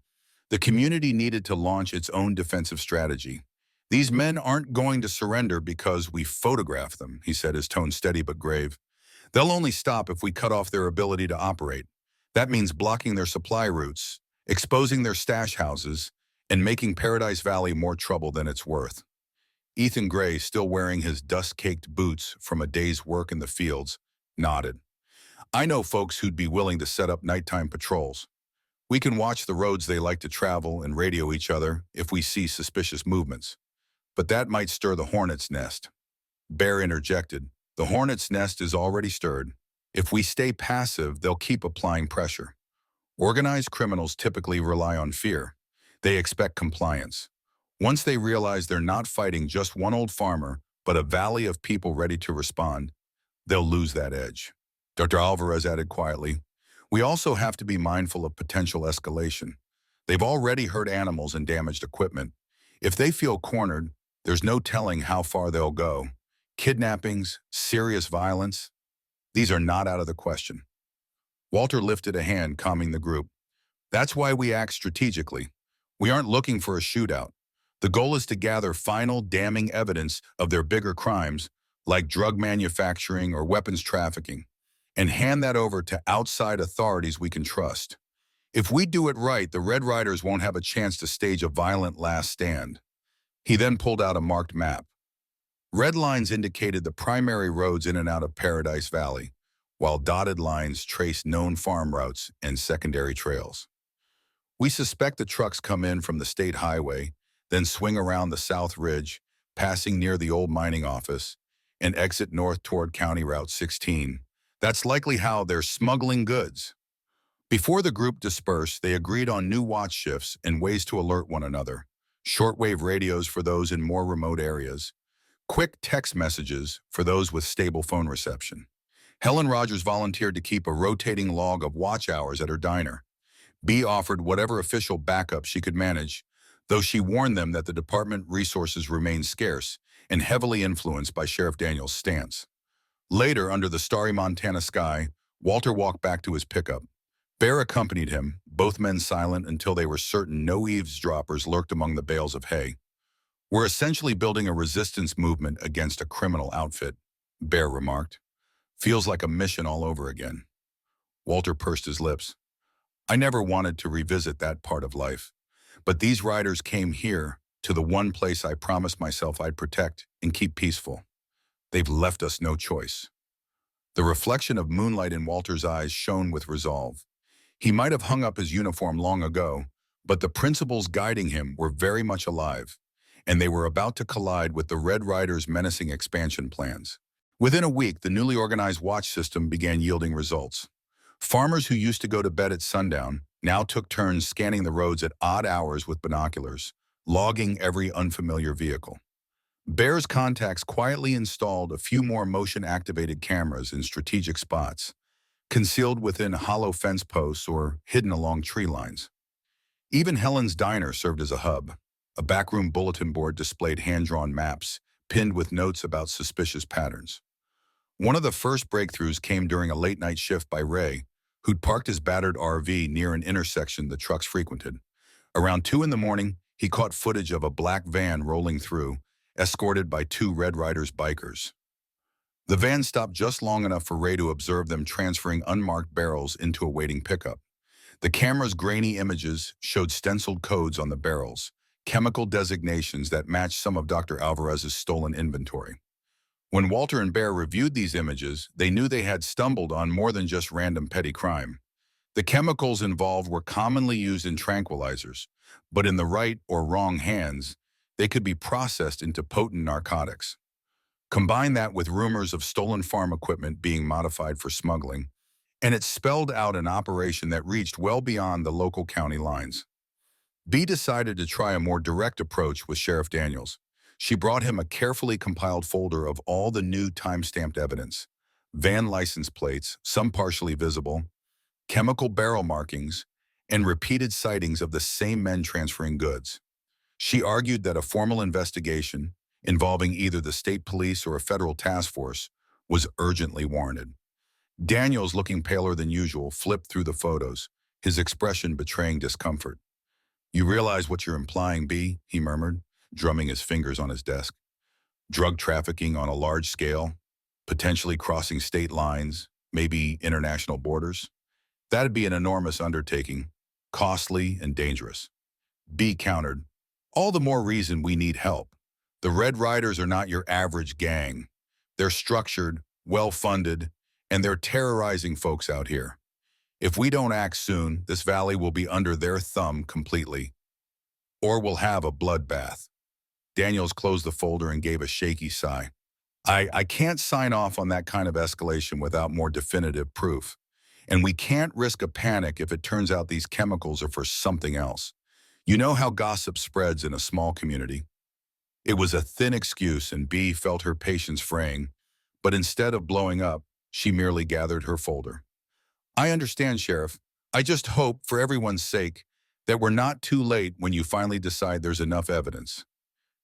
[SPEAKER 1] the community needed to launch its own defensive strategy. These men aren't going to surrender because we photograph them, he said, his tone steady but grave. They'll only stop if we cut off their ability to operate. That means blocking their supply routes, exposing their stash houses, and making Paradise Valley more trouble than it's worth. Ethan Gray, still wearing his dust-caked boots from a day's work in the fields, nodded. I know folks who'd be willing to set up nighttime patrols. We can watch the roads they like to travel and radio each other if we see suspicious movements. But that might stir the hornet's nest. Bear interjected. The hornet's nest is already stirred. If we stay passive, they'll keep applying pressure. Organized criminals typically rely on fear. They expect compliance. Once they realize they're not fighting just one old farmer, but a valley of people ready to respond, they'll lose that edge. Dr. Alvarez added quietly, we also have to be mindful of potential escalation. They've already hurt animals and damaged equipment. If they feel cornered, there's no telling how far they'll go. Kidnappings, serious violence, these are not out of the question. Walter lifted a hand, calming the group. That's why we act strategically. We aren't looking for a shootout. The goal is to gather final, damning evidence of their bigger crimes, like drug manufacturing or weapons trafficking, and hand that over to outside authorities we can trust. If we do it right, the Red Riders won't have a chance to stage a violent last stand. He then pulled out a marked map. Red lines indicated the primary roads in and out of Paradise Valley, while dotted lines traced known farm routes and secondary trails. We suspect the trucks come in from the state highway, then swing around the South Ridge, passing near the old mining office, and exit north toward County Route 16. That's likely how they're smuggling goods. Before the group dispersed, they agreed on new watch shifts and ways to alert one another. Shortwave radios for those in more remote areas. Quick text messages for those with stable phone reception. Helen Rogers volunteered to keep a rotating log of watch hours at her diner. Bee offered whatever official backup she could manage, though she warned them that the department resources remained scarce and heavily influenced by Sheriff Daniels' stance. Later, under the starry Montana sky, Walter walked back to his pickup. Bear accompanied him, both men silent until they were certain no eavesdroppers lurked among the bales of hay. We're essentially building a resistance movement against a criminal outfit, Bear remarked. Feels like a mission all over again. Walter pursed his lips. I never wanted to revisit that part of life. But these riders came here, to the one place I promised myself I'd protect and keep peaceful. They've left us no choice. The reflection of moonlight in Walter's eyes shone with resolve. He might have hung up his uniform long ago, but the principles guiding him were very much alive, and they were about to collide with the Red Riders' menacing expansion plans. Within a week, the newly organized watch system began yielding results. Farmers who used to go to bed at sundown now took turns scanning the roads at odd hours with binoculars, logging every unfamiliar vehicle. Bear's contacts quietly installed a few more motion-activated cameras in strategic spots, concealed within hollow fence posts or hidden along tree lines. Even Helen's diner served as a hub. A backroom bulletin board displayed hand-drawn maps, pinned with notes about suspicious patterns. One of the first breakthroughs came during a late-night shift by Ray, who'd parked his battered RV near an intersection the trucks frequented. Around 2 in the morning, he caught footage of a black van rolling through, escorted by 2 Red Riders bikers. The van stopped just long enough for Ray to observe them transferring unmarked barrels into a waiting pickup. The camera's grainy images showed stenciled codes on the barrels, chemical designations that matched some of Dr. Alvarez's stolen inventory. When Walter and Bear reviewed these images, they knew they had stumbled on more than just random petty crime. The chemicals involved were commonly used in tranquilizers, but in the right or wrong hands, they could be processed into potent narcotics. Combine that with rumors of stolen farm equipment being modified for smuggling, and it spelled out an operation that reached well beyond the local county lines. Bee decided to try a more direct approach with Sheriff Daniels. She brought him a carefully compiled folder of all the new time-stamped evidence: van license plates, some partially visible, chemical barrel markings, and repeated sightings of the same men transferring goods. She argued that a formal investigation, involving either the state police or a federal task force, was urgently warranted. Daniels, looking paler than usual, flipped through the photos, his expression betraying discomfort. "You realize what you're implying, B?" he murmured, drumming his fingers on his desk. "Drug trafficking on a large scale, potentially crossing state lines, maybe international borders? That'd be an enormous undertaking, costly and dangerous." B countered, "All the more reason we need help. The Red Riders are not your average gang. They're structured, well-funded, and they're terrorizing folks out here. If we don't act soon, this valley will be under their thumb completely. Or we'll have a bloodbath." Daniels closed the folder and gave a shaky sigh. I can't sign off on that kind of escalation without more definitive proof. And we can't risk a panic if it turns out these chemicals are for something else. You know how gossip spreads in a small community. It was a thin excuse, and B felt her patience fraying, but instead of blowing up, she merely gathered her folder. "I understand, Sheriff. I just hope, for everyone's sake, that we're not too late when you finally decide there's enough evidence."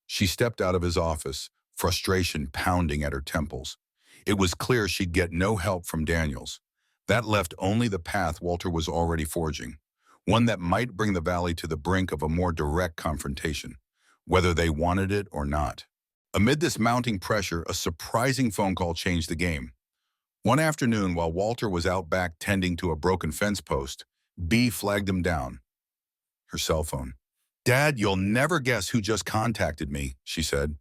[SPEAKER 1] She stepped out of his office, frustration pounding at her temples. It was clear she'd get no help from Daniels. That left only the path Walter was already forging, one that might bring the valley to the brink of a more direct confrontation, whether they wanted it or not. Amid this mounting pressure, a surprising phone call changed the game. One afternoon, while Walter was out back tending to a broken fence post, B flagged him down. Her cell phone. "Dad, you'll never guess who just contacted me," she said,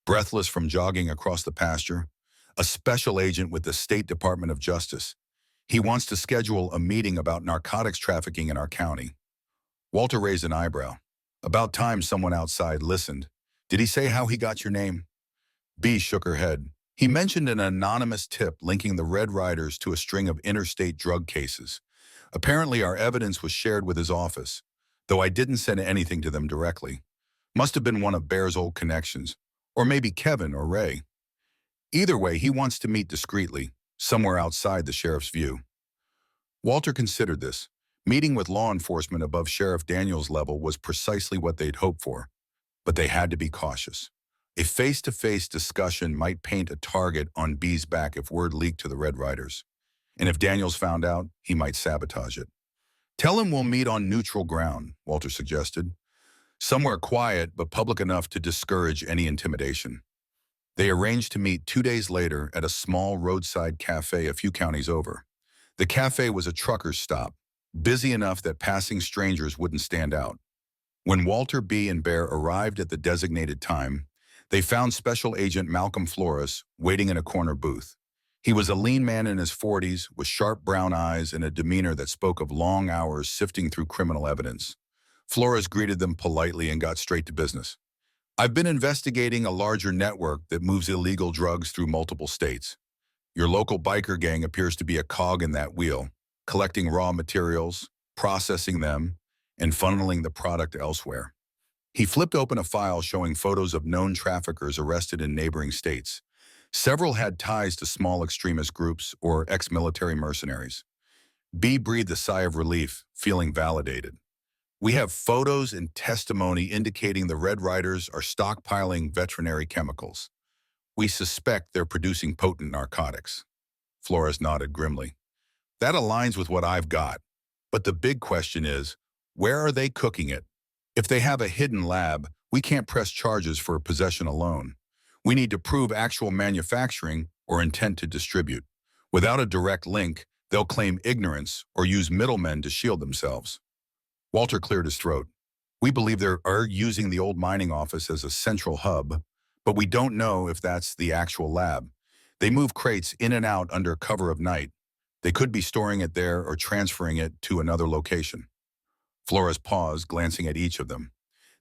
[SPEAKER 1] breathless from jogging across the pasture. "A special agent with the State Department of Justice. He wants to schedule a meeting about narcotics trafficking in our county." Walter raised an eyebrow. About time someone outside listened. "Did he say how he got your name?" B shook her head. "He mentioned an anonymous tip linking the Red Riders to a string of interstate drug cases. Apparently our evidence was shared with his office, though I didn't send anything to them directly. Must have been one of Bear's old connections, or maybe Kevin or Ray. Either way, he wants to meet discreetly, somewhere outside the sheriff's view." Walter considered this. Meeting with law enforcement above Sheriff Daniels' level was precisely what they'd hoped for, but they had to be cautious. A face-to-face discussion might paint a target on B's back if word leaked to the Red Riders. And if Daniels found out, he might sabotage it. "Tell him we'll meet on neutral ground," Walter suggested. "Somewhere quiet, but public enough to discourage any intimidation." They arranged to meet 2 days later at a small roadside cafe a few counties over. The cafe was a trucker's stop, busy enough that passing strangers wouldn't stand out. When Walter, B, and Bear arrived at the designated time, they found Special Agent Malcolm Flores waiting in a corner booth. He was a lean man in his 40s with sharp brown eyes and a demeanor that spoke of long hours sifting through criminal evidence. Flores greeted them politely and got straight to business. "I've been investigating a larger network that moves illegal drugs through multiple states. Your local biker gang appears to be a cog in that wheel, collecting raw materials, processing them, and funneling the product elsewhere." He flipped open a file showing photos of known traffickers arrested in neighboring states. Several had ties to small extremist groups or ex-military mercenaries. B breathed a sigh of relief, feeling validated. "We have photos and testimony indicating the Red Riders are stockpiling veterinary chemicals. We suspect they're producing potent narcotics." Flores nodded grimly. "That aligns with what I've got. But the big question is, where are they cooking it? If they have a hidden lab, we can't press charges for possession alone. We need to prove actual manufacturing or intent to distribute. Without a direct link, they'll claim ignorance or use middlemen to shield themselves." Walter cleared his throat. "We believe they are using the old mining office as a central hub, but we don't know if that's the actual lab. They move crates in and out under cover of night. They could be storing it there or transferring it to another location." Flores paused, glancing at each of them.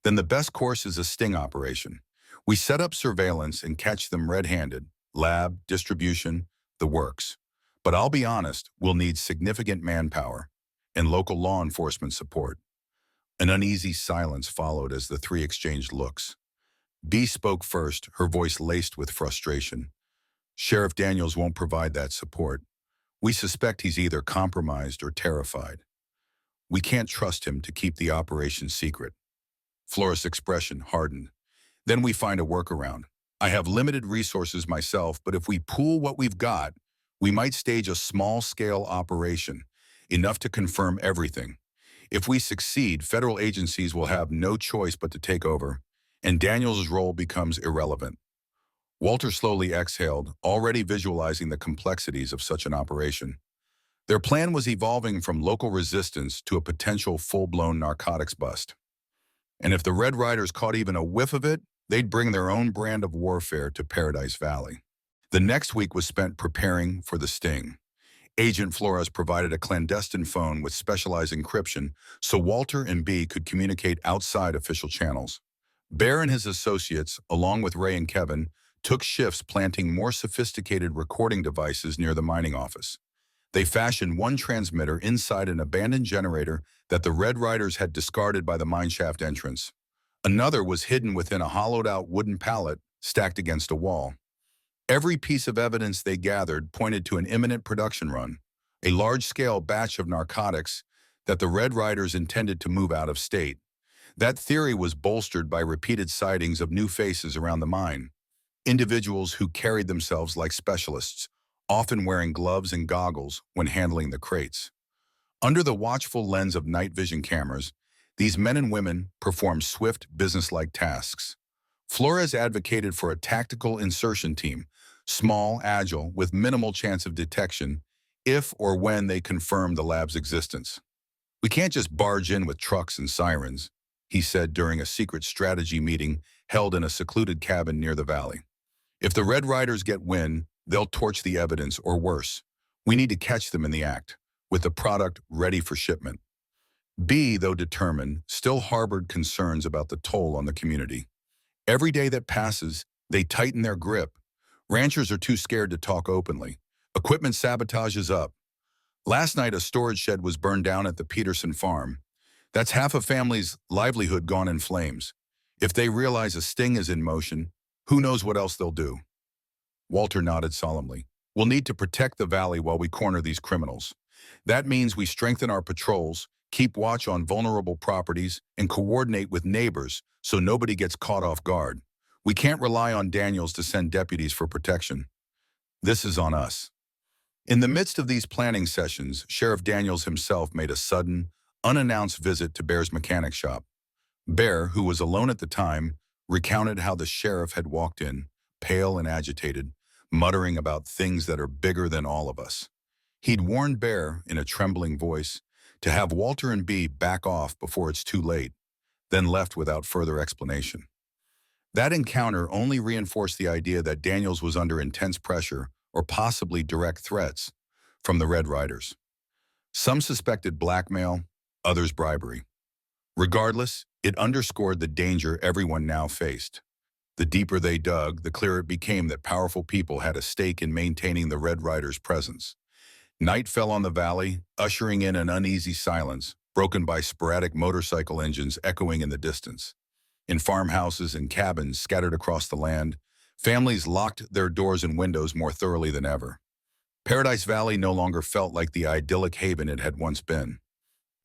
[SPEAKER 1] "Then the best course is a sting operation. We set up surveillance and catch them red-handed. Lab, distribution, the works. But I'll be honest, we'll need significant manpower and local law enforcement support." An uneasy silence followed as the three exchanged looks. B spoke first, her voice laced with frustration. "Sheriff Daniels won't provide that support. We suspect he's either compromised or terrified. We can't trust him to keep the operation secret." Flores' expression hardened. "Then we find a workaround. I have limited resources myself, but if we pool what we've got, we might stage a small-scale operation, enough to confirm everything. If we succeed, federal agencies will have no choice but to take over, and Daniels' role becomes irrelevant. Walter slowly exhaled, already visualizing the complexities of such an operation. Their plan was evolving from local resistance to a potential full-blown narcotics bust. And if the Red Riders caught even a whiff of it, they'd bring their own brand of warfare to Paradise Valley. The next week was spent preparing for the sting. Agent Flores provided a clandestine phone with specialized encryption so Walter and B could communicate outside official channels. Bear and his associates, along with Ray and Kevin, took shifts planting more sophisticated recording devices near the mining office. They fashioned one transmitter inside an abandoned generator that the Red Riders had discarded by the mineshaft entrance. Another was hidden within a hollowed-out wooden pallet stacked against a wall. Every piece of evidence they gathered pointed to an imminent production run, a large-scale batch of narcotics that the Red Riders intended to move out of state. That theory was bolstered by repeated sightings of new faces around the mine, individuals who carried themselves like specialists, often wearing gloves and goggles when handling the crates. Under the watchful lens of night vision cameras, these men and women performed swift, business-like tasks. Flores advocated for a tactical insertion team, small, agile, with minimal chance of detection, if or when they confirmed the lab's existence. "We can't just barge in with trucks and sirens," he said during a secret strategy meeting held in a secluded cabin near the valley. "If the Red Riders get wind, they'll torch the evidence, or worse. We need to catch them in the act, with the product ready for shipment." B, though determined, still harbored concerns about the toll on the community. Every day that passes, they tighten their grip. Ranchers are too scared to talk openly. Equipment sabotage is up. Last night, a storage shed was burned down at the Peterson farm. That's half a family's livelihood gone in flames. If they realize a sting is in motion, who knows what else they'll do? Walter nodded solemnly. "We'll need to protect the valley while we corner these criminals. That means we strengthen our patrols, keep watch on vulnerable properties, and coordinate with neighbors so nobody gets caught off guard. We can't rely on Daniels to send deputies for protection. This is on us." In the midst of these planning sessions, Sheriff Daniels himself made a sudden, unannounced visit to Bear's mechanic shop. Bear, who was alone at the time, recounted how the sheriff had walked in, pale and agitated, muttering about things that are bigger than all of us. He'd warned Bear, in a trembling voice, to have Walter and B back off before it's too late, then left without further explanation. That encounter only reinforced the idea that Daniels was under intense pressure or possibly direct threats from the Red Riders. Some suspected blackmail, others bribery. Regardless, it underscored the danger everyone now faced. The deeper they dug, the clearer it became that powerful people had a stake in maintaining the Red Riders' presence. Night fell on the valley, ushering in an uneasy silence, broken by sporadic motorcycle engines echoing in the distance. In farmhouses and cabins scattered across the land, families locked their doors and windows more thoroughly than ever. Paradise Valley no longer felt like the idyllic haven it had once been.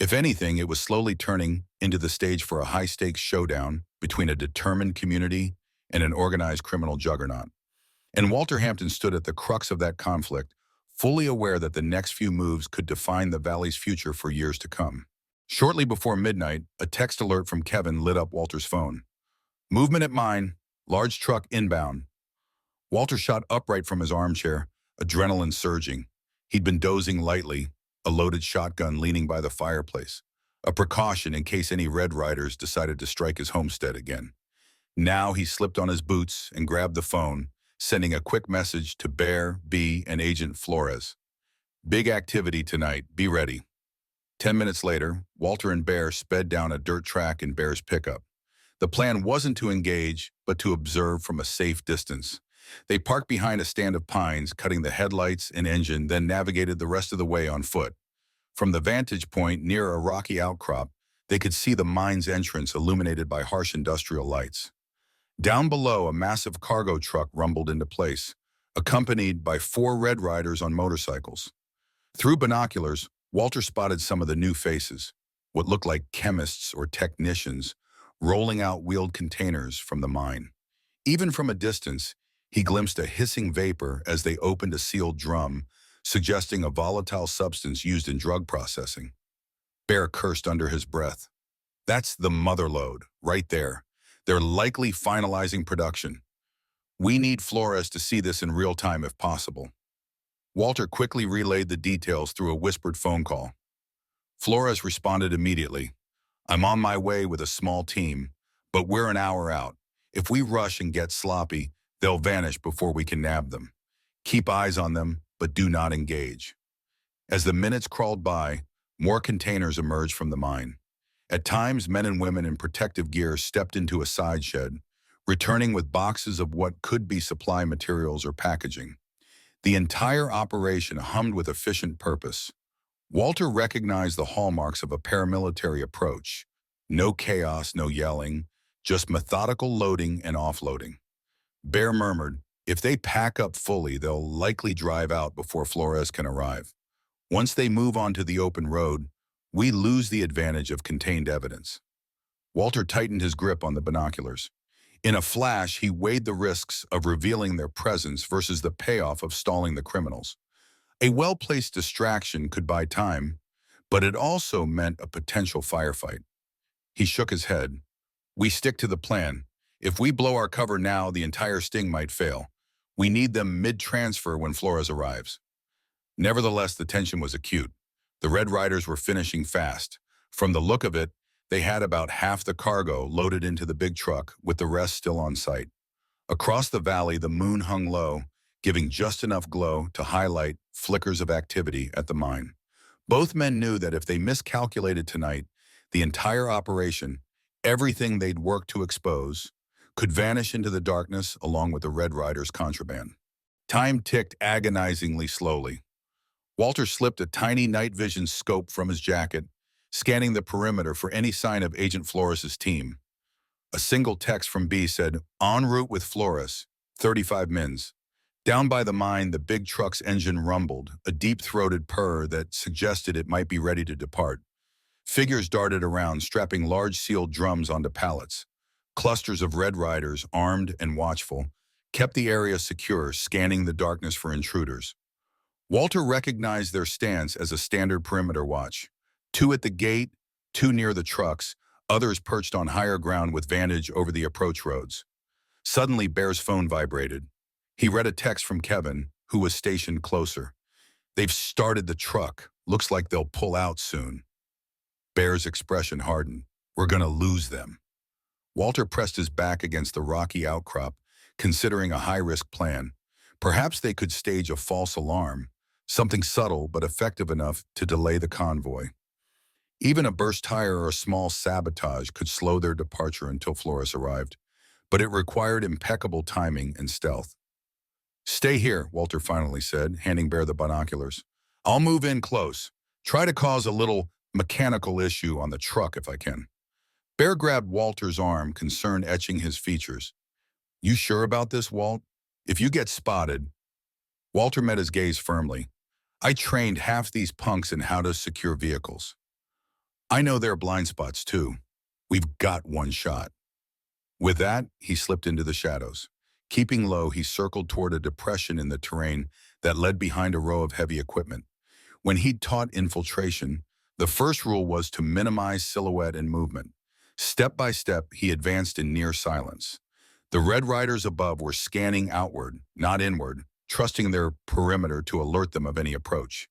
[SPEAKER 1] If anything, it was slowly turning into the stage for a high-stakes showdown between a determined community and an organized criminal juggernaut. And Walter Hampton stood at the crux of that conflict, fully aware that the next few moves could define the valley's future for years to come. Shortly before midnight, a text alert from Kevin lit up Walter's phone. "Movement at mine. Large truck inbound." Walter shot upright from his armchair, adrenaline surging. He'd been dozing lightly, a loaded shotgun leaning by the fireplace, a precaution in case any Red Riders decided to strike his homestead again. Now he slipped on his boots and grabbed the phone, sending a quick message to Bear, B, and Agent Flores. "Big activity tonight. Be ready." 10 minutes later, Walter and Bear sped down a dirt track in Bear's pickup. The plan wasn't to engage, but to observe from a safe distance. They parked behind a stand of pines, cutting the headlights and engine, then navigated the rest of the way on foot. From the vantage point near a rocky outcrop, they could see the mine's entrance illuminated by harsh industrial lights. Down below, a massive cargo truck rumbled into place, accompanied by 4 Red Riders on motorcycles. Through binoculars, Walter spotted some of the new faces, what looked like chemists or technicians, rolling out wheeled containers from the mine. Even from a distance, he glimpsed a hissing vapor as they opened a sealed drum, suggesting a volatile substance used in drug processing. Bear cursed under his breath. That's the mother lode, right there. They're likely finalizing production. We need Flores to see this in real time if possible. Walter quickly relayed the details through a whispered phone call. Flores responded immediately. I'm on my way with a small team, but we're an hour out. If we rush and get sloppy, they'll vanish before we can nab them. Keep eyes on them, but do not engage. As the minutes crawled by, more containers emerged from the mine. At times, men and women in protective gear stepped into a side shed, returning with boxes of what could be supply materials or packaging. The entire operation hummed with efficient purpose. Walter recognized the hallmarks of a paramilitary approach. No chaos, no yelling, just methodical loading and offloading. Bear murmured, if they pack up fully, they'll likely drive out before Flores can arrive. Once they move onto the open road, we lose the advantage of contained evidence. Walter tightened his grip on the binoculars. In a flash, he weighed the risks of revealing their presence versus the payoff of stalling the criminals. A well-placed distraction could buy time, but it also meant a potential firefight. He shook his head. We stick to the plan. If we blow our cover now, the entire sting might fail. We need them mid-transfer when Flores arrives. Nevertheless, the tension was acute. The Red Riders were finishing fast. From the look of it, they had about half the cargo loaded into the big truck, with the rest still on site. Across the valley, the moon hung low, giving just enough glow to highlight flickers of activity at the mine. Both men knew that if they miscalculated tonight, the entire operation, everything they'd worked to expose, could vanish into the darkness along with the Red Riders' contraband. Time ticked agonizingly slowly. Walter slipped a tiny night vision scope from his jacket, scanning the perimeter for any sign of Agent Flores' team. A single text from B said, en route with Flores, 35 mins. Down by the mine, the big truck's engine rumbled, a deep-throated purr that suggested it might be ready to depart. Figures darted around, strapping large sealed drums onto pallets. Clusters of Red Riders, armed and watchful, kept the area secure, scanning the darkness for intruders. Walter recognized their stance as a standard perimeter watch. 2 at the gate, 2 near the trucks, others perched on higher ground with vantage over the approach roads. Suddenly, Bear's phone vibrated. He read a text from Kevin, who was stationed closer. They've started the truck. Looks like they'll pull out soon. Bear's expression hardened. We're gonna lose them. Walter pressed his back against the rocky outcrop, considering a high-risk plan. Perhaps they could stage a false alarm, something subtle but effective enough to delay the convoy. Even a burst tire or a small sabotage could slow their departure until Flores arrived, but it required impeccable timing and stealth. Stay here, Walter finally said, handing Bear the binoculars. I'll move in close. Try to cause a little mechanical issue on the truck if I can. Bear grabbed Walter's arm, concern etching his features. You sure about this, Walt? If you get spotted... Walter met his gaze firmly. I trained half these punks in how to secure vehicles. I know their blind spots too. We've got one shot. With that, he slipped into the shadows. Keeping low, he circled toward a depression in the terrain that led behind a row of heavy equipment. When he'd taught infiltration, the first rule was to minimize silhouette and movement. Step by step, he advanced in near silence. The Red Riders above were scanning outward, not inward, trusting their perimeter to alert them of any approach.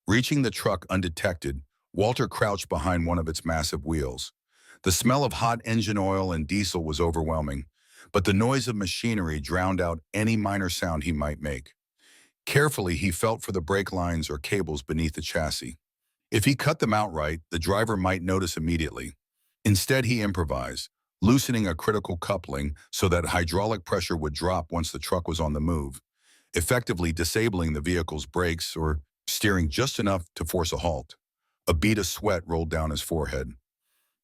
[SPEAKER 1] Reaching the truck undetected, Walter crouched behind one of its massive wheels. The smell of hot engine oil and diesel was overwhelming, but the noise of machinery drowned out any minor sound he might make. Carefully, he felt for the brake lines or cables beneath the chassis. If he cut them outright, the driver might notice immediately. Instead, he improvised, loosening a critical coupling so that hydraulic pressure would drop once the truck was on the move, effectively disabling the vehicle's brakes or steering just enough to force a halt. A bead of sweat rolled down his forehead.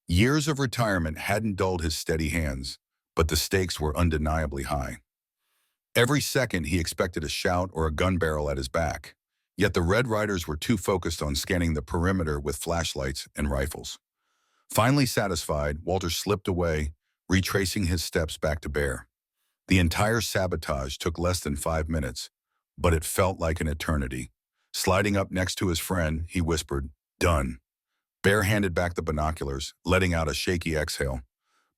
[SPEAKER 1] Years of retirement hadn't dulled his steady hands, but the stakes were undeniably high. Every second he expected a shout or a gun barrel at his back, yet the Red Riders were too focused on scanning the perimeter with flashlights and rifles. Finally satisfied, Walter slipped away, retracing his steps back to Bear. The entire sabotage took less than 5 minutes, but it felt like an eternity. Sliding up next to his friend, he whispered, "Done." Bear handed back the binoculars, letting out a shaky exhale.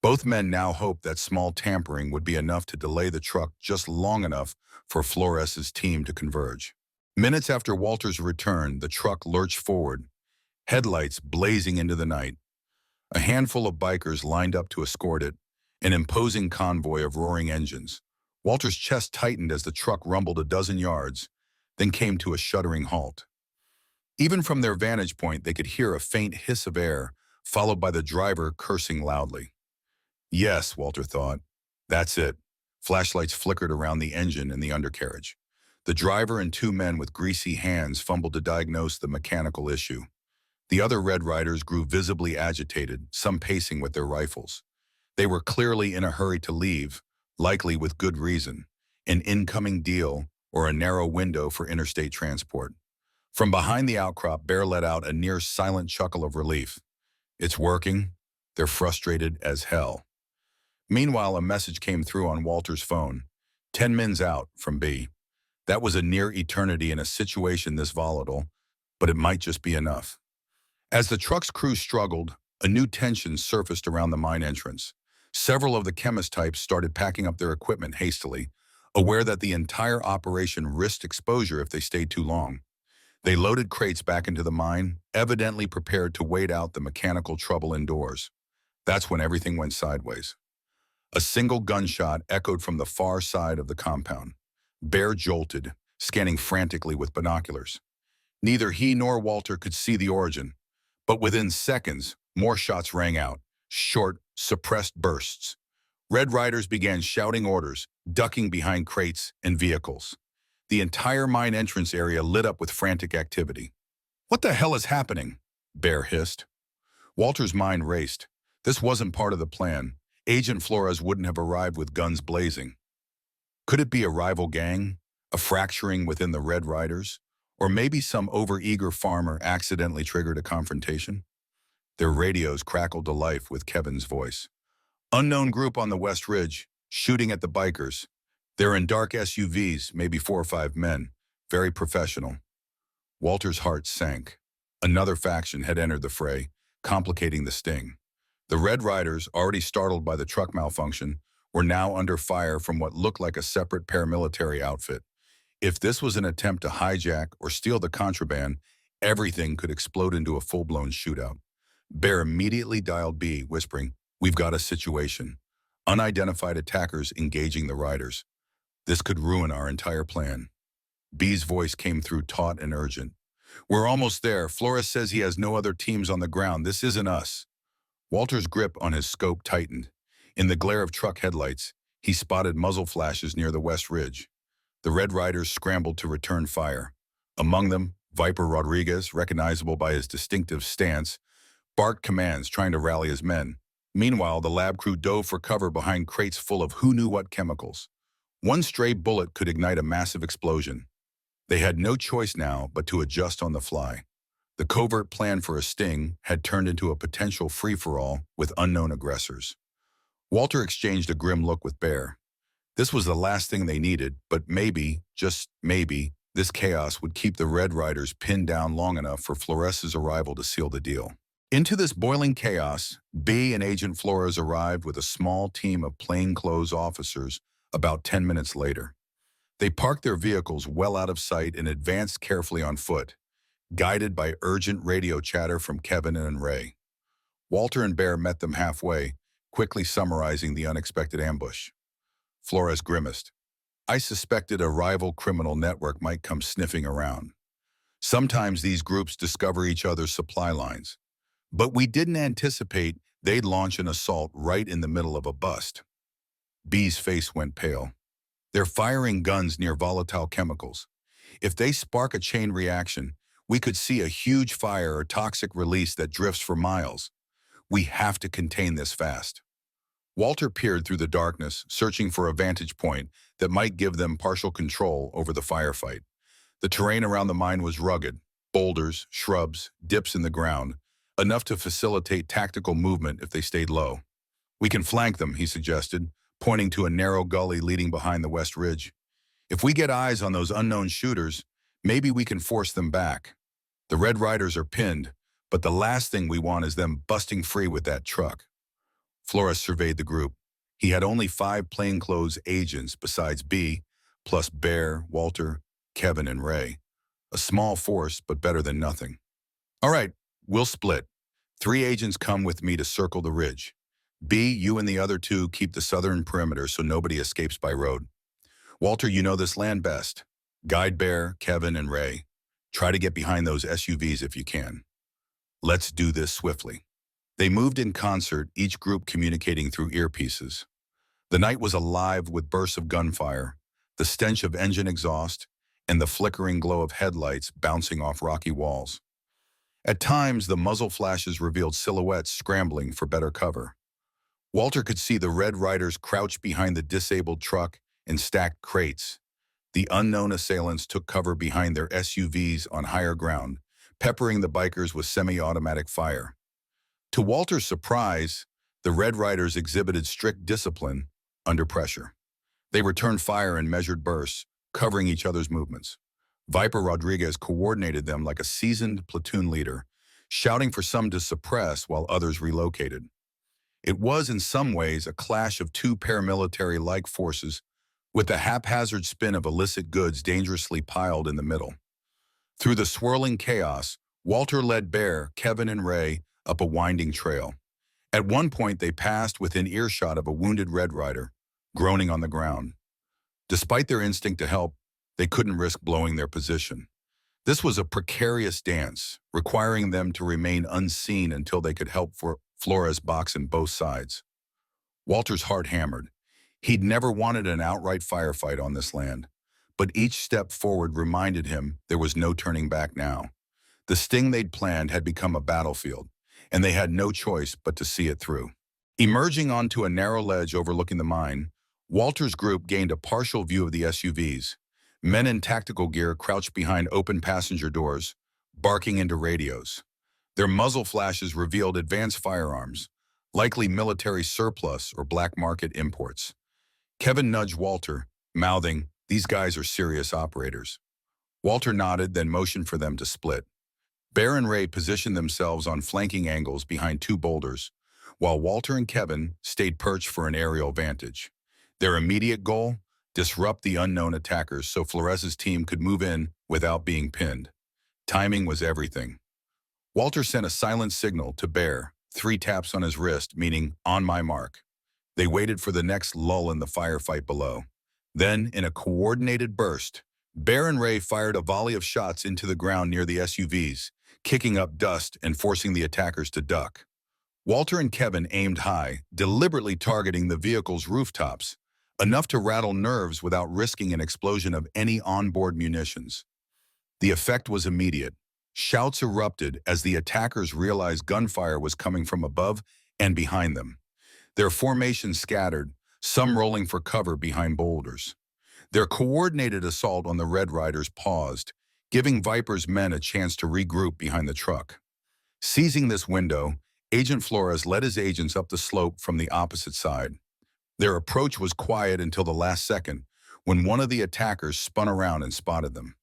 [SPEAKER 1] Both men now hoped that small tampering would be enough to delay the truck just long enough for Flores's team to converge. Minutes after Walter's return, the truck lurched forward, headlights blazing into the night. A handful of bikers lined up to escort it, an imposing convoy of roaring engines. Walter's chest tightened as the truck rumbled a dozen yards, then came to a shuddering halt. Even from their vantage point, they could hear a faint hiss of air, followed by the driver cursing loudly. Yes, Walter thought. That's it. Flashlights flickered around the engine and the undercarriage. The driver and two men with greasy hands fumbled to diagnose the mechanical issue. The other Red Riders grew visibly agitated, some pacing with their rifles. They were clearly in a hurry to leave, likely with good reason, an incoming deal or a narrow window for interstate transport. From behind the outcrop, Bear let out a near-silent chuckle of relief. It's working. They're frustrated as hell. Meanwhile, a message came through on Walter's phone. 10 mins out from B. That was a near eternity in a situation this volatile, but it might just be enough. As the truck's crew struggled, a new tension surfaced around the mine entrance. Several of the chemist types started packing up their equipment hastily, aware that the entire operation risked exposure if they stayed too long. They loaded crates back into the mine, evidently prepared to wait out the mechanical trouble indoors. That's when everything went sideways. A single gunshot echoed from the far side of the compound. Bear jolted, scanning frantically with binoculars. Neither he nor Walter could see the origin, but within seconds, more shots rang out, short, suppressed bursts. Red Riders began shouting orders, ducking behind crates and vehicles. The entire mine entrance area lit up with frantic activity. "What the hell is happening?" Bear hissed. Walter's mind raced. This wasn't part of the plan. Agent Flores wouldn't have arrived with guns blazing. Could it be a rival gang, a fracturing within the Red Riders, or maybe some overeager farmer accidentally triggered a confrontation? Their radios crackled to life with Kevin's voice. "Unknown group on the West Ridge, shooting at the bikers. They're in dark SUVs, maybe 4 or 5 men. Very professional." Walter's heart sank. Another faction had entered the fray, complicating the sting. The Red Riders, already startled by the truck malfunction, were now under fire from what looked like a separate paramilitary outfit. If this was an attempt to hijack or steal the contraband, everything could explode into a full-blown shootout. Bear immediately dialed B, whispering, "We've got a situation. Unidentified attackers engaging the riders. This could ruin our entire plan." B's voice came through taut and urgent. "We're almost there. Flores says he has no other teams on the ground. This isn't us." Walter's grip on his scope tightened. In the glare of truck headlights, he spotted muzzle flashes near the West Ridge. The Red Riders scrambled to return fire. Among them, Viper Rodriguez, recognizable by his distinctive stance, barked commands trying to rally his men. Meanwhile, the lab crew dove for cover behind crates full of who-knew-what chemicals. One stray bullet could ignite a massive explosion. They had no choice now but to adjust on the fly. The covert plan for a sting had turned into a potential free-for-all with unknown aggressors. Walter exchanged a grim look with Bear. This was the last thing they needed, but maybe, just maybe, this chaos would keep the Red Riders pinned down long enough for Flores's arrival to seal the deal. Into this boiling chaos, B and Agent Flores arrived with a small team of plainclothes officers about 10 minutes later. They parked their vehicles well out of sight and advanced carefully on foot, guided by urgent radio chatter from Kevin and Ray. Walter and Bear met them halfway, quickly summarizing the unexpected ambush. Flores grimaced. "I suspected a rival criminal network might come sniffing around. Sometimes these groups discover each other's supply lines. But we didn't anticipate they'd launch an assault right in the middle of a bust." B's face went pale. "They're firing guns near volatile chemicals. If they spark a chain reaction, we could see a huge fire or toxic release that drifts for miles. We have to contain this fast." Walter peered through the darkness, searching for a vantage point that might give them partial control over the firefight. The terrain around the mine was rugged, boulders, shrubs, dips in the ground, enough to facilitate tactical movement if they stayed low. "We can flank them," he suggested, pointing to a narrow gully leading behind the West Ridge. If we get eyes on those unknown shooters, maybe we can force them back. The Red Riders are pinned, but the last thing we want is them busting free with that truck. Flores surveyed the group. He had only 5 plainclothes agents besides B, plus Bear, Walter, Kevin, and Ray. A small force, but better than nothing. All right, we'll split. 3 agents come with me to circle the ridge. B, you and the other 2 keep the southern perimeter so nobody escapes by road. Walter, you know this land best. Guide Bear, Kevin, and Ray. Try to get behind those SUVs if you can. Let's do this swiftly. They moved in concert, each group communicating through earpieces. The night was alive with bursts of gunfire, the stench of engine exhaust, and the flickering glow of headlights bouncing off rocky walls. At times, the muzzle flashes revealed silhouettes scrambling for better cover. Walter could see the Red Riders crouched behind the disabled truck and stacked crates. The unknown assailants took cover behind their SUVs on higher ground, peppering the bikers with semi-automatic fire. To Walter's surprise, the Red Riders exhibited strict discipline under pressure. They returned fire in measured bursts, covering each other's movements. Viper Rodriguez coordinated them like a seasoned platoon leader, shouting for some to suppress while others relocated. It was in some ways a clash of 2 paramilitary-like forces with the haphazard spin of illicit goods dangerously piled in the middle. Through the swirling chaos, Walter led Bear, Kevin, and Ray up a winding trail. At one point, they passed within earshot of a wounded Red Rider, groaning on the ground. Despite their instinct to help, they couldn't risk blowing their position. This was a precarious dance, requiring them to remain unseen until they could help Flores box in both sides. Walter's heart hammered. He'd never wanted an outright firefight on this land, but each step forward reminded him there was no turning back now. The sting they'd planned had become a battlefield, and they had no choice but to see it through. Emerging onto a narrow ledge overlooking the mine, Walter's group gained a partial view of the SUVs. Men in tactical gear crouched behind open passenger doors, barking into radios. Their muzzle flashes revealed advanced firearms, likely military surplus or black market imports. Kevin nudged Walter, mouthing, "These guys are serious operators." Walter nodded, then motioned for them to split. Bear and Ray positioned themselves on flanking angles behind 2 boulders, while Walter and Kevin stayed perched for an aerial vantage. Their immediate goal? Disrupt the unknown attackers so Flores's team could move in without being pinned. Timing was everything. Walter sent a silent signal to Bear, 3 taps on his wrist, meaning, "On my mark." They waited for the next lull in the firefight below. Then, in a coordinated burst, Bear and Ray fired a volley of shots into the ground near the SUVs, kicking up dust and forcing the attackers to duck. Walter and Kevin aimed high, deliberately targeting the vehicle's rooftops, enough to rattle nerves without risking an explosion of any onboard munitions. The effect was immediate. Shouts erupted as the attackers realized gunfire was coming from above and behind them. Their formation scattered, some rolling for cover behind boulders. Their coordinated assault on the Red Riders paused, giving Viper's men a chance to regroup behind the truck. Seizing this window, Agent Flores led his agents up the slope from the opposite side. Their approach was quiet until the last second, when one of the attackers spun around and spotted them.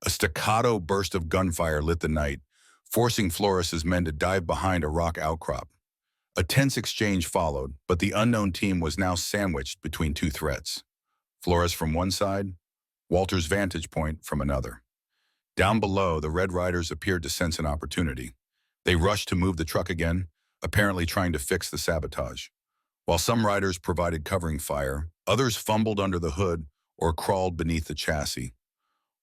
[SPEAKER 1] A staccato burst of gunfire lit the night, forcing Flores's men to dive behind a rock outcrop. A tense exchange followed, but the unknown team was now sandwiched between 2 threats. Flores from one side, Walter's vantage point from another. Down below, the Red Riders appeared to sense an opportunity. They rushed to move the truck again, apparently trying to fix the sabotage. While some riders provided covering fire, others fumbled under the hood or crawled beneath the chassis.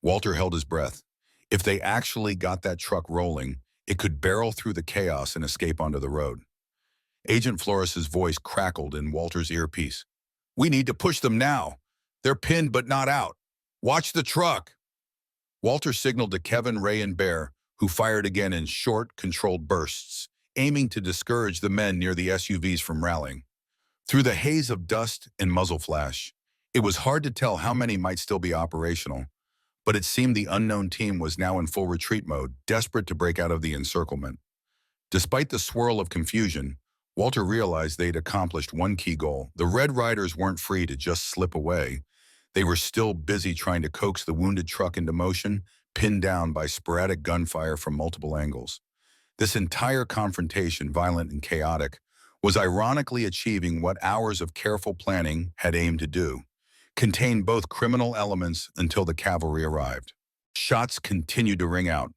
[SPEAKER 1] Walter held his breath. If they actually got that truck rolling, it could barrel through the chaos and escape onto the road. Agent Flores's voice crackled in Walter's earpiece. "We need to push them now. They're pinned but not out. Watch the truck." Walter signaled to Kevin, Ray, and Bear, who fired again in short, controlled bursts, aiming to discourage the men near the SUVs from rallying. Through the haze of dust and muzzle flash, it was hard to tell how many might still be operational, but it seemed the unknown team was now in full retreat mode, desperate to break out of the encirclement. Despite the swirl of confusion, Walter realized they'd accomplished one key goal. The Red Riders weren't free to just slip away. They were still busy trying to coax the wounded truck into motion, pinned down by sporadic gunfire from multiple angles. This entire confrontation, violent and chaotic, was ironically achieving what hours of careful planning had aimed to do: contain both criminal elements until the cavalry arrived. Shots continued to ring out.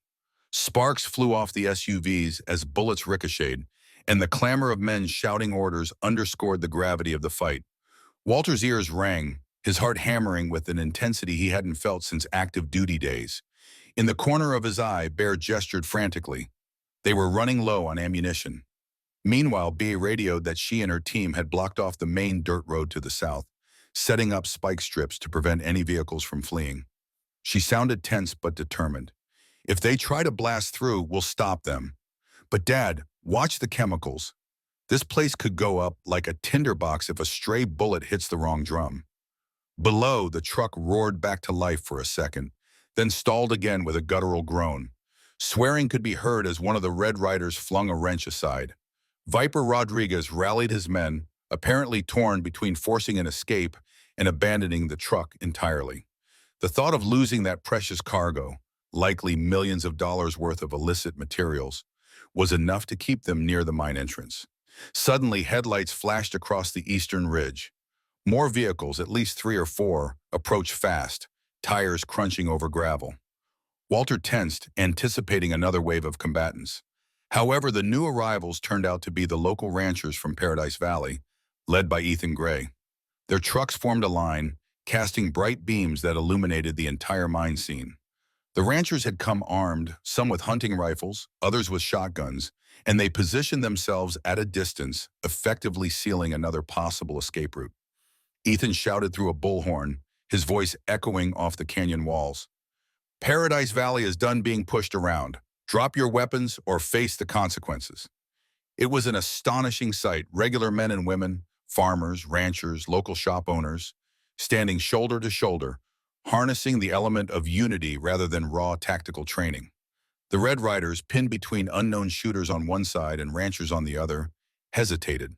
[SPEAKER 1] Sparks flew off the SUVs as bullets ricocheted, and the clamor of men shouting orders underscored the gravity of the fight. Walter's ears rang, his heart hammering with an intensity he hadn't felt since active duty days. In the corner of his eye, Bear gestured frantically. They were running low on ammunition. Meanwhile, Bea radioed that she and her team had blocked off the main dirt road to the south, setting up spike strips to prevent any vehicles from fleeing. She sounded tense but determined. If they try to blast through, we'll stop them. But Dad, watch the chemicals. This place could go up like a tinderbox if a stray bullet hits the wrong drum. Below, the truck roared back to life for a second, then stalled again with a guttural groan. Swearing could be heard as one of the Red Riders flung a wrench aside. Viper Rodriguez rallied his men, apparently torn between forcing an escape and abandoning the truck entirely. The thought of losing that precious cargo, likely millions of dollars worth of illicit materials, was enough to keep them near the mine entrance. Suddenly, headlights flashed across the eastern ridge. More vehicles, at least 3 or 4, approached fast, tires crunching over gravel. Walter tensed, anticipating another wave of combatants. However, the new arrivals turned out to be the local ranchers from Paradise Valley, led by Ethan Gray. Their trucks formed a line, casting bright beams that illuminated the entire mine scene. The ranchers had come armed, some with hunting rifles, others with shotguns, and they positioned themselves at a distance, effectively sealing another possible escape route. Ethan shouted through a bullhorn, his voice echoing off the canyon walls. "Paradise Valley is done being pushed around. Drop your weapons or face the consequences." It was an astonishing sight: regular men and women, farmers, ranchers, local shop owners, standing shoulder to shoulder, harnessing the element of unity rather than raw tactical training. The Red Riders, pinned between unknown shooters on one side and ranchers on the other, hesitated.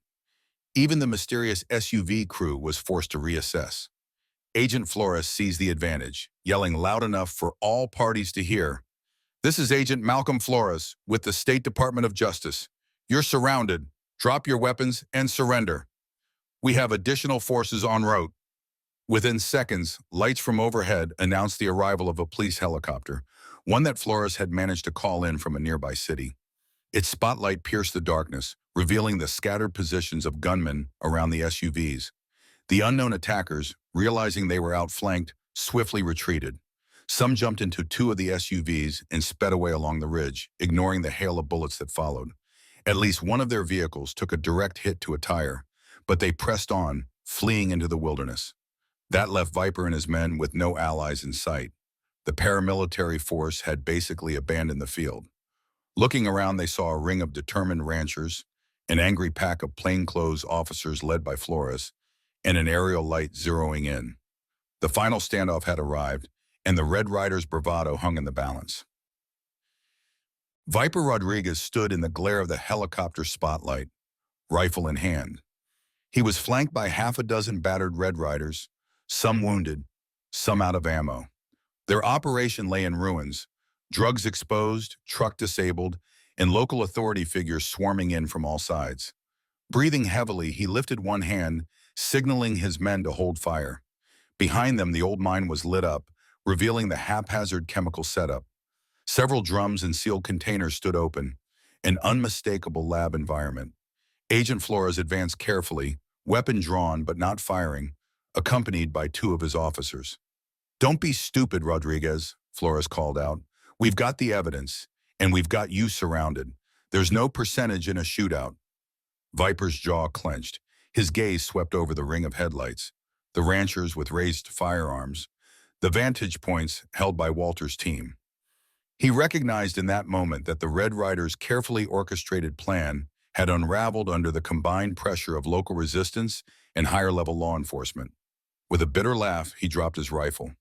[SPEAKER 1] Even the mysterious SUV crew was forced to reassess. Agent Flores seized the advantage, yelling loud enough for all parties to hear. "This is Agent Malcolm Flores with the State Department of Justice. You're surrounded. Drop your weapons and surrender. We have additional forces en route." Within seconds, lights from overhead announced the arrival of a police helicopter, one that Flores had managed to call in from a nearby city. Its spotlight pierced the darkness, revealing the scattered positions of gunmen around the SUVs. The unknown attackers, realizing they were outflanked, swiftly retreated. Some jumped into 2 of the SUVs and sped away along the ridge, ignoring the hail of bullets that followed. At least one of their vehicles took a direct hit to a tire, but they pressed on, fleeing into the wilderness. That left Viper and his men with no allies in sight. The paramilitary force had basically abandoned the field. Looking around, they saw a ring of determined ranchers, an angry pack of plainclothes officers led by Flores, and an aerial light zeroing in. The final standoff had arrived, and the Red Riders' bravado hung in the balance. Viper Rodriguez stood in the glare of the helicopter spotlight, rifle in hand. He was flanked by half a dozen battered Red Riders, some wounded, some out of ammo. Their operation lay in ruins, drugs exposed, truck disabled, and local authority figures swarming in from all sides. Breathing heavily, he lifted one hand, signaling his men to hold fire. Behind them, the old mine was lit up, revealing the haphazard chemical setup. Several drums and sealed containers stood open, an unmistakable lab environment. Agent Flores advanced carefully, weapon drawn but not firing, accompanied by 2 of his officers. "Don't be stupid, Rodriguez," Flores called out. "We've got the evidence, and we've got you surrounded. There's no percentage in a shootout." Viper's jaw clenched. His gaze swept over the ring of headlights, the ranchers with raised firearms, the vantage points held by Walter's team. He recognized in that moment that the Red Riders' carefully orchestrated plan had unraveled under the combined pressure of local resistance and higher-level law enforcement. With a bitter laugh, he dropped his rifle.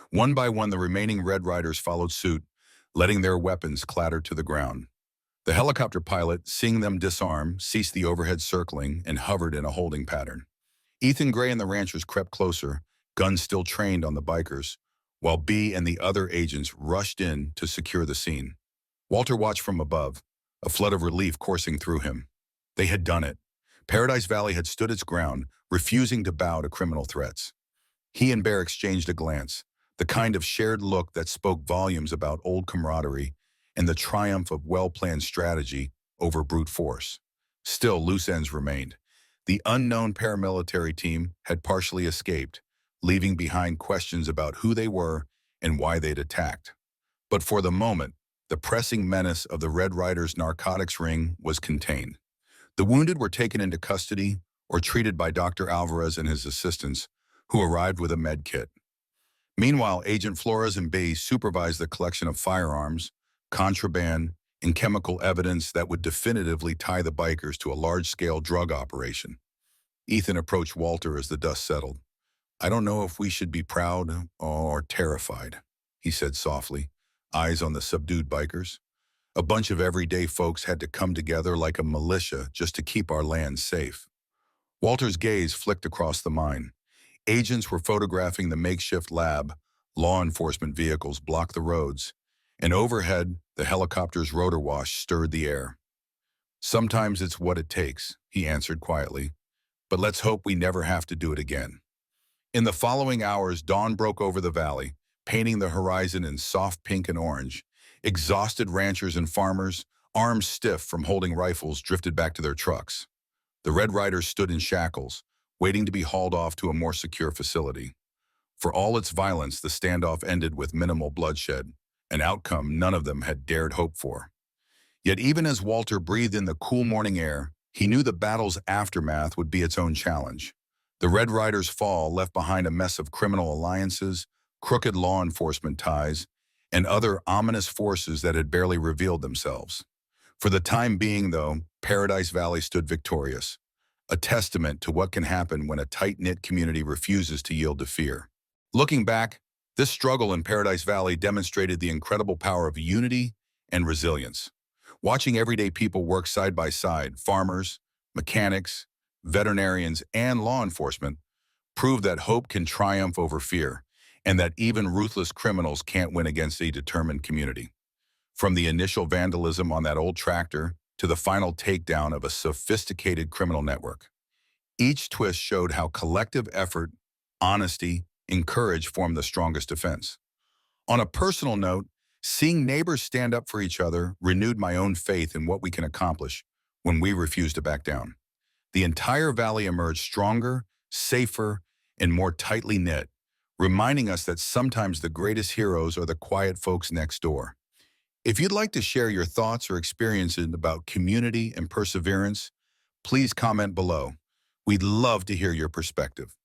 [SPEAKER 1] One by one, the remaining Red Riders followed suit, letting their weapons clatter to the ground. The helicopter pilot, seeing them disarm, ceased the overhead circling and hovered in a holding pattern. Ethan Gray and the ranchers crept closer, guns still trained on the bikers, while B and the other agents rushed in to secure the scene. Walter watched from above, a flood of relief coursing through him. They had done it. Paradise Valley had stood its ground, refusing to bow to criminal threats. He and Bear exchanged a glance, the kind of shared look that spoke volumes about old camaraderie and the triumph of well-planned strategy over brute force. Still, loose ends remained. The unknown paramilitary team had partially escaped, leaving behind questions about who they were and why they'd attacked. But for the moment, the pressing menace of the Red Riders' narcotics ring was contained. The wounded were taken into custody or treated by Dr. Alvarez and his assistants, who arrived with a med kit. Meanwhile, Agent Flores and B supervised the collection of firearms, contraband, and chemical evidence that would definitively tie the bikers to a large-scale drug operation. Ethan approached Walter as the dust settled. "I don't know if we should be proud or terrified," he said softly, eyes on the subdued bikers. "A bunch of everyday folks had to come together like a militia just to keep our land safe." Walter's gaze flicked across the mine. Agents were photographing the makeshift lab, law enforcement vehicles blocked the roads, and overhead, the helicopter's rotor wash stirred the air. "Sometimes it's what it takes," he answered quietly, "but let's hope we never have to do it again." In the following hours, dawn broke over the valley, painting the horizon in soft pink and orange. Exhausted ranchers and farmers, arms stiff from holding rifles, drifted back to their trucks. The Red Riders stood in shackles, waiting to be hauled off to a more secure facility. For all its violence, the standoff ended with minimal bloodshed, an outcome none of them had dared hope for. Yet even as Walter breathed in the cool morning air, he knew the battle's aftermath would be its own challenge. The Red Riders' fall left behind a mess of criminal alliances, crooked law enforcement ties, and other ominous forces that had barely revealed themselves. For the time being, though, Paradise Valley stood victorious, a testament to what can happen when a tight-knit community refuses to yield to fear. Looking back, this struggle in Paradise Valley demonstrated the incredible power of unity and resilience. Watching everyday people work side by side, farmers, mechanics, veterinarians, and law enforcement, proved that hope can triumph over fear, and that even ruthless criminals can't win against a determined community. From the initial vandalism on that old tractor to the final takedown of a sophisticated criminal network, each twist showed how collective effort, honesty, and courage form the strongest defense. On a personal note, seeing neighbors stand up for each other renewed my own faith in what we can accomplish when we refuse to back down. The entire valley emerged stronger, safer, and more tightly knit, reminding us that sometimes the greatest heroes are the quiet folks next door. If you'd like to share your thoughts or experiences about community and perseverance, please comment below. We'd love to hear your perspective.